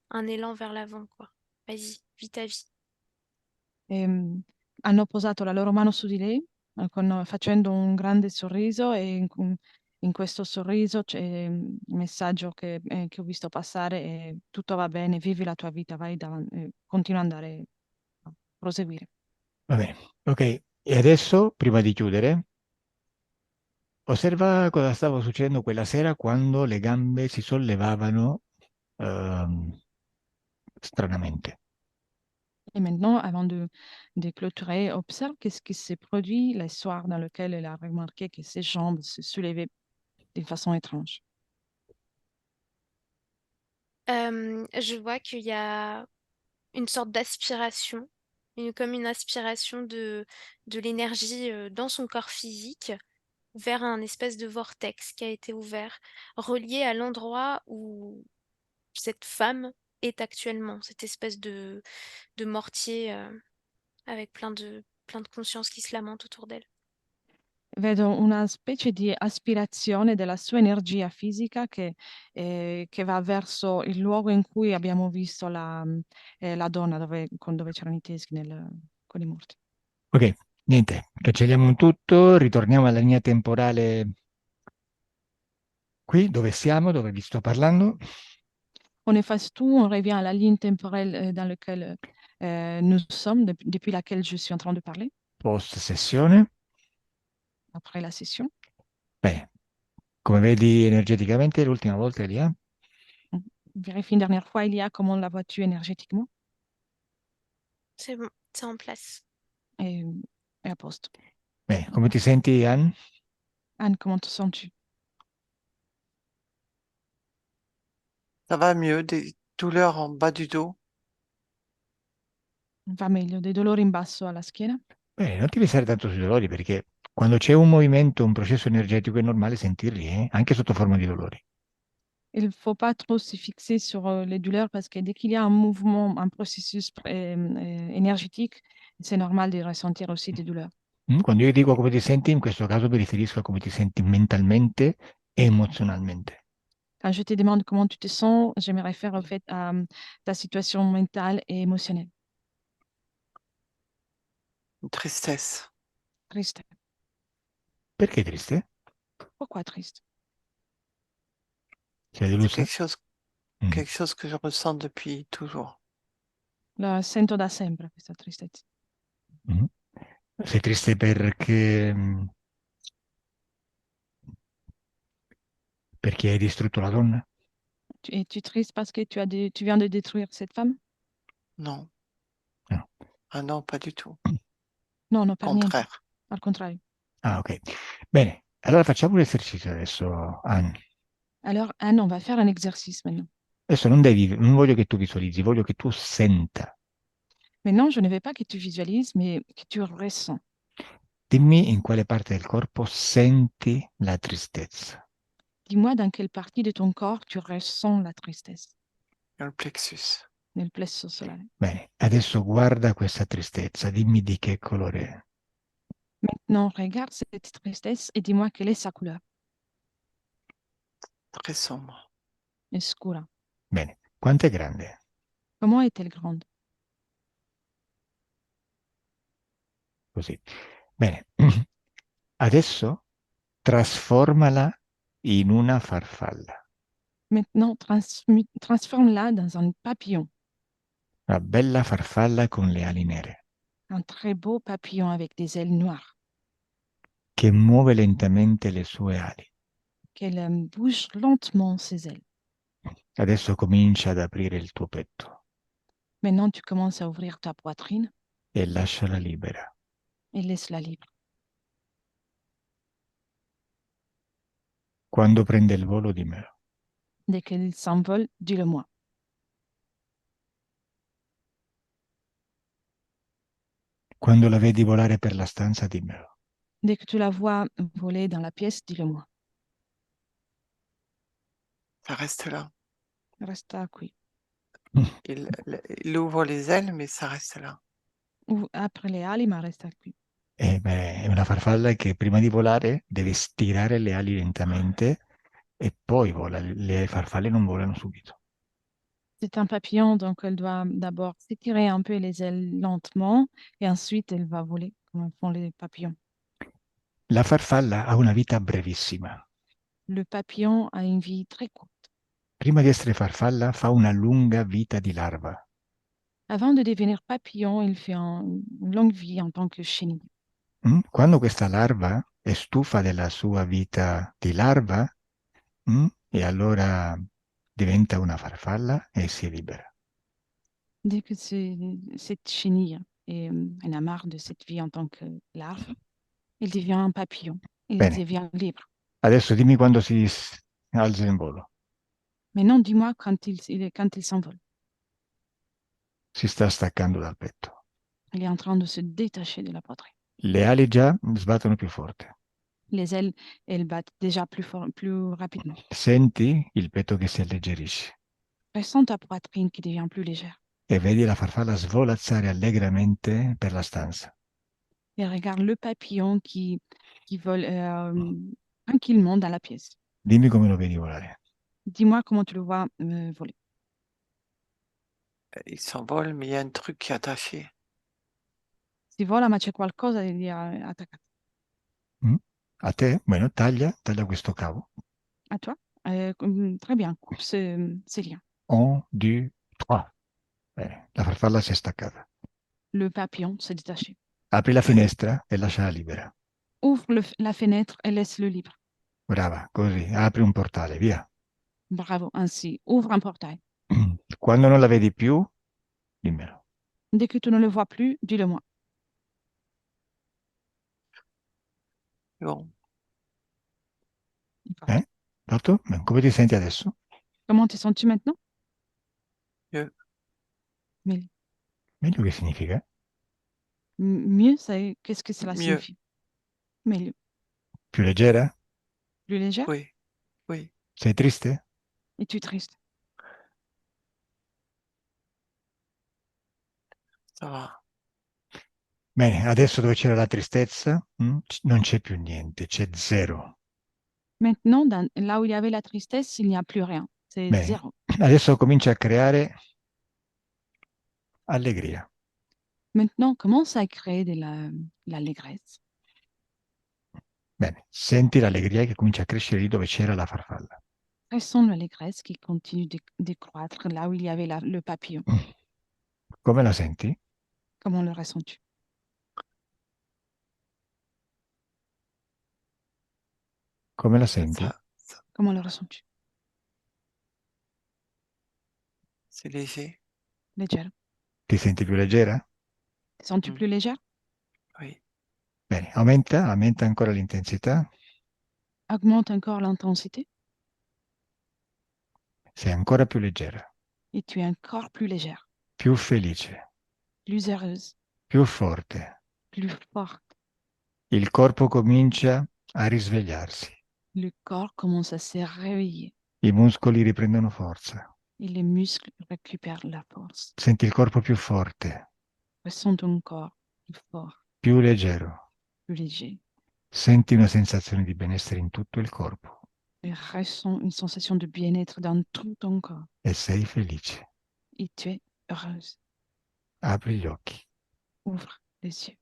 un élan vers l'avant, quoi. Vas-y, vis ta vie. Hanno posato la loro mano su di lei facendo un grande sorriso e in questo sorriso c'è il messaggio che ho visto passare e tutto va bene, vivi la tua vita, vai davanti, continua ad andare a proseguire. Va bene, ok. E adesso, prima di chiudere, osserva cosa stava succedendo quella sera quando le gambe si sollevavano stranamente. Et maintenant, avant de clôturer, observe qu'est-ce qui s'est produit le soir dans lequel elle a remarqué que ses jambes se soulevaient d'une façon étrange. Je vois qu'il y a une sorte d'aspiration, comme une aspiration de l'énergie dans son corps physique vers un espèce de vortex qui a été ouvert, relié à l'endroit où cette femme est actuellement, cette espèce de mortier avec plein de conscience qui se lamente autour d'elle. Vedo una specie di aspirazione della sua energia fisica che va verso il luogo in cui abbiamo visto la donna dove c'erano i teschi con i morti. Ok, niente, cancelliamo tutto, ritorniamo alla linea temporale qui dove siamo, dove vi sto parlando. On efface tout, on revient à la ligne temporelle dans laquelle nous sommes, depuis laquelle je suis en train de parler, Post sessione. après la session. Bene, come vedi energeticamente l'ultima volta Elia? On vérifie une dernière fois, Elia, comment la vois-tu énergétiquement C'est bon, c'est en place. et, et à poste. Bene, come ti senti Anne? Anne, comment te sens-tu? Ça va mieux, des douleurs en bas du dos. Va meglio, dei dolori in basso alla schiena? Bene, non ti pensare tanto sui dolori perché quando c'è un movimento, un processo energetico è normale sentirli, anche sotto forma di dolori. Il ne faut pas trop se fixer sur les douleurs parce que dès qu'il y a un mouvement, un processus énergétique, c'est normal de ressentir aussi des douleurs. Quando io dico come ti senti, in questo caso mi riferisco a come ti senti mentalmente e emozionalmente. Quand je te demande comment tu te sens, je me réfère au fait à ta situation mentale et émotionnelle. Une tristesse. Triste. Perché triste? Pourquoi triste? Sei C'est delusa? quelque chose que je ressens depuis toujours. La sento da sempre questa tristezza. Mhm. Sei triste perché hai distrutto la donna? Es-tu triste parce que tu viens de détruire cette femme? Non. No. Ah non, pas du tout. No, no, per niente. Contraire. Al contrario. Ah, ok. Bene, allora facciamo un esercizio adesso, Anne. Alors, Anne, on va faire un exercice maintenant. Adesso non voglio che tu visualizzi, voglio che tu senta. Maintenant, je ne veux pas que tu visualises, mais que tu ressens. Dimmi in quale parte del corpo senti la tristezza. Dis-moi dans quelle partie de ton corps tu ressens la tristesse. Dans le plexus. Nel plesso solare. Bene, adesso guarda questa tristezza, dimmi di che colore è. Maintenant, regarde cette tristesse et dis-moi quelle est sa couleur. Très sombre. Escura. Bene, quanto è grande? Comment est-elle grande? Così. Bene. Adesso trasformala in una farfalla. Maintenant, transforme-la dans un papillon, Una bella farfalla con le ali nere, un très beau papillon avec des ailes noires, che muove lentamente le sue ali. qu'elle bouge lentement ses ailes. Adesso comincia ad aprire il tuo petto Maintenant, tu commences à ouvrir ta poitrine e lasciala libera. et laisse-la libre. Quando prende il volo, dimmelo. Dès qu'elle s'envole, dis-le-moi. Quando la vedi volare per la stanza, dimmelo. Dès que tu la vois voler dans la pièce, dis-le-moi. Ça reste là. Resta qui. Il ouvre les ailes, mais ça reste là. Ou après le ali, ma resta qui. È una farfalla che prima di volare deve stirare le ali lentamente e poi vola. Le farfalle non volano subito. C'est un papillon, donc elle doit d'abord s'étirer un peu les ailes lentement et ensuite elle va voler comme font les papillons. La farfalla ha una vita brevissima. Le papillon a une vie très courte. Prima di essere farfalla fa una lunga vita di larva. Avant de devenir papillon, il fait une longue vie en tant que chenille. Quando questa larva è stufa della sua vita di larva, e allora diventa una farfalla e si libera. Dès que cette chenille elle a marre de cette vie en tant que larve, elle devient un papillon. Elle Bene, devient libre. adesso dimmi quando si alza in volo. Maintenant, dis-moi quand il s'envole. Si sta staccando dal petto. Il est en train de se détacher de la poitrine. Le ali già sbattono più forte. Les ailes, elles battent déjà plus fort, plus rapidement. Senti il petto che si alleggerisce Ressens ta poitrine qui devient plus légère. e vedi la farfalla svolazzare allegramente per la stanza. Et regarde le papillon qui vole tranquillement dans la pièce. Dimmi come lo vedi volare. Dis-moi comment tu le vois voler. Il s'envole, mais il y a un truc qui est attaché. Si vola, ma c'è qualcosa di attaccato. A te? Bueno, taglia questo cavo. À toi? Très bien, coupe ces liens. 1, 2, 3. Bene, la farfalla si è staccata. Le papillon s'est détaché. Apri la finestra e lasciala libera. Ouvre la fenêtre et laisse-le libre. Brava, così. Apri un portale, via. Bravo, ainsi. Ouvre un portail. Quando non la vedi più, dimmelo. Dès que tu ne le vois plus, dis-le-moi. Bon, Fatto? Beh, come ti senti adesso? Comment te sens-tu maintenant? mieux. Mais Meglio che significa? mieux, qu'est-ce que cela Mieux. signifie? Mieux. Più leggera? Plus légère? Oui, oui. Sei triste? Es-tu triste? Ça va. Bene, adesso dove c'era la tristezza, non c'è più niente, c'è zero. Maintenant, là où il y avait la tristesse, il n'y a plus rien. C'est Bene, zéro. adesso comincia a creare allegria. Maintenant, commence à créer de l'allégresse. Bene, senti l'allegria che comincia a crescere lì dove c'era la farfalla. Ressens l'allégresse qui continue de croître là où il y avait le papillon. Come la senti? Comment le ressens-tu? Come la senti? Comment le ressens-tu? C'est léger. Légère. Ti senti più leggera? Te sens-tu Mm. plus légère? Oui. Bene, aumenta ancora l'intensità. Augmente encore l'intensité Sei ancora più leggera, et tu es encore plus légère, più felice, plus heureuse, più forte. plus forte. Il corpo comincia a risvegliarsi. Le corps commence à se réveiller I muscoli riprendono forza. et les muscles récupèrent la force. Senti il corpo più forte, Ressens ton corps plus fort, più leggero. plus léger Senti una sensazione di benessere in tutto il corpo et ressens une sensation de bien-être dans tout ton corps e sei felice. et tu es heureuse. Apri gli occhi. Ouvre les yeux.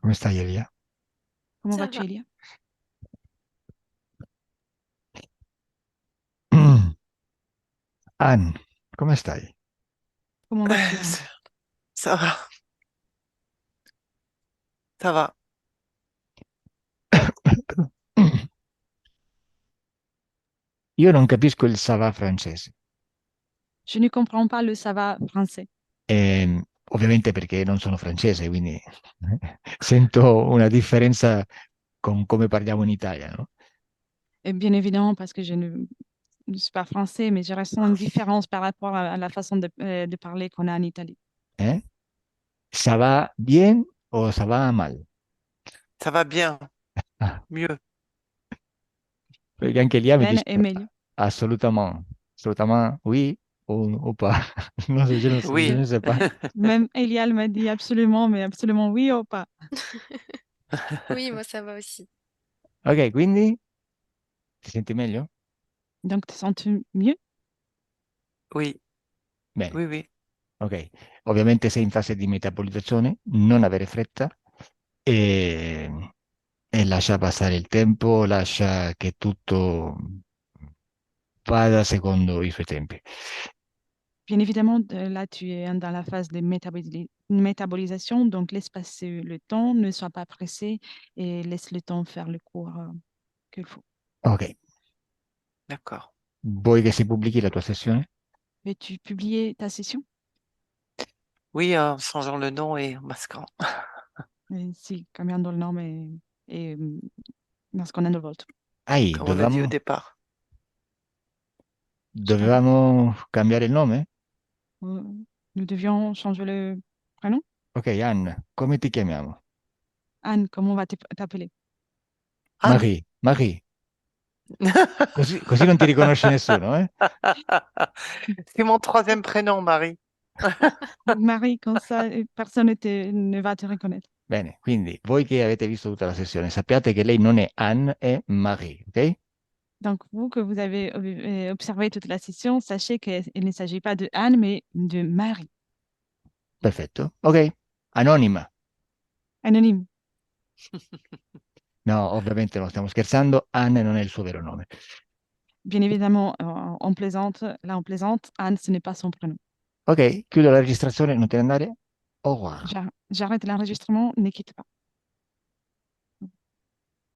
Come stai, Elia? Comment Ça vas-tu, va. Elia? Anne, come stai? Comment vas-tu, Anne? Ça va, ça va. Io non capisco il ça va francese. Je ne comprends pas le ça va français. Ovviamente perché non sono francese, quindi sento una differenza con come parliamo in Italia, no? Et bien évidemment, parce que je ne suis pas français, mais je ressens une différence par rapport à la façon de parler qu'on a en Italie. Eh? Ça va bien o ça va mal? Ça va bien, Ah, mieux. perché anche lì mi Bene dice e meglio. assolutamente, assolutamente oui o pas. Non so, je Oui. ne sais pas. Même Elial m'a dit absolument, mais absolument oui ou pas. Oui, moi ça va aussi. Ok, quindi ti senti meglio? Donc, te sens-tu mieux? Oui, Bene, oui, oui. ok. Ovviamente sei in fase di metabolizzazione, non avere fretta e lascia passare il tempo, lascia che tutto vada secondo i suoi tempi. Bien évidemment, là, tu es dans la phase de métabolisation, donc laisse passer le temps, ne sois pas pressé et laisse le temps faire le cours qu'il faut. Ok, D'accord. vuoi che si pubblichi la tua sessione? Veux-tu publier ta session? Oui, en changeant le nom et en masquant, Sì, cambiando il nome e nascondendo il volto. Ai, comme on a dit au départ. dovevamo cambiare il nome? Nous devions changer le prénom. Ok, Anne, come ti chiamiamo? Anne, comment on va t'appeler? Anne. Marie, Marie. Così non ti riconosce nessuno, eh? C'est mon troisième prénom, Marie. Marie, comme ça, personne ne va te reconnaître. Bene, quindi voi che avete visto tutta la sessione, sappiate che lei non è Anne, è Marie, ok? Donc, vous que vous avez observé toute la session, sachez qu'il ne s'agit pas de Anne, mais de Marie. Perfetto, ok. Anonima. Anonyme. No, ovviamente non stiamo scherzando, Anne non è il suo vero nome. Bien évidemment, on plaisante. Là, on plaisante. Anne, ce n'est pas son prénom. Ok, chiudo la registrazione, non te ne andare. Au revoir. J'arrête l'enregistrement, ne quitte pas.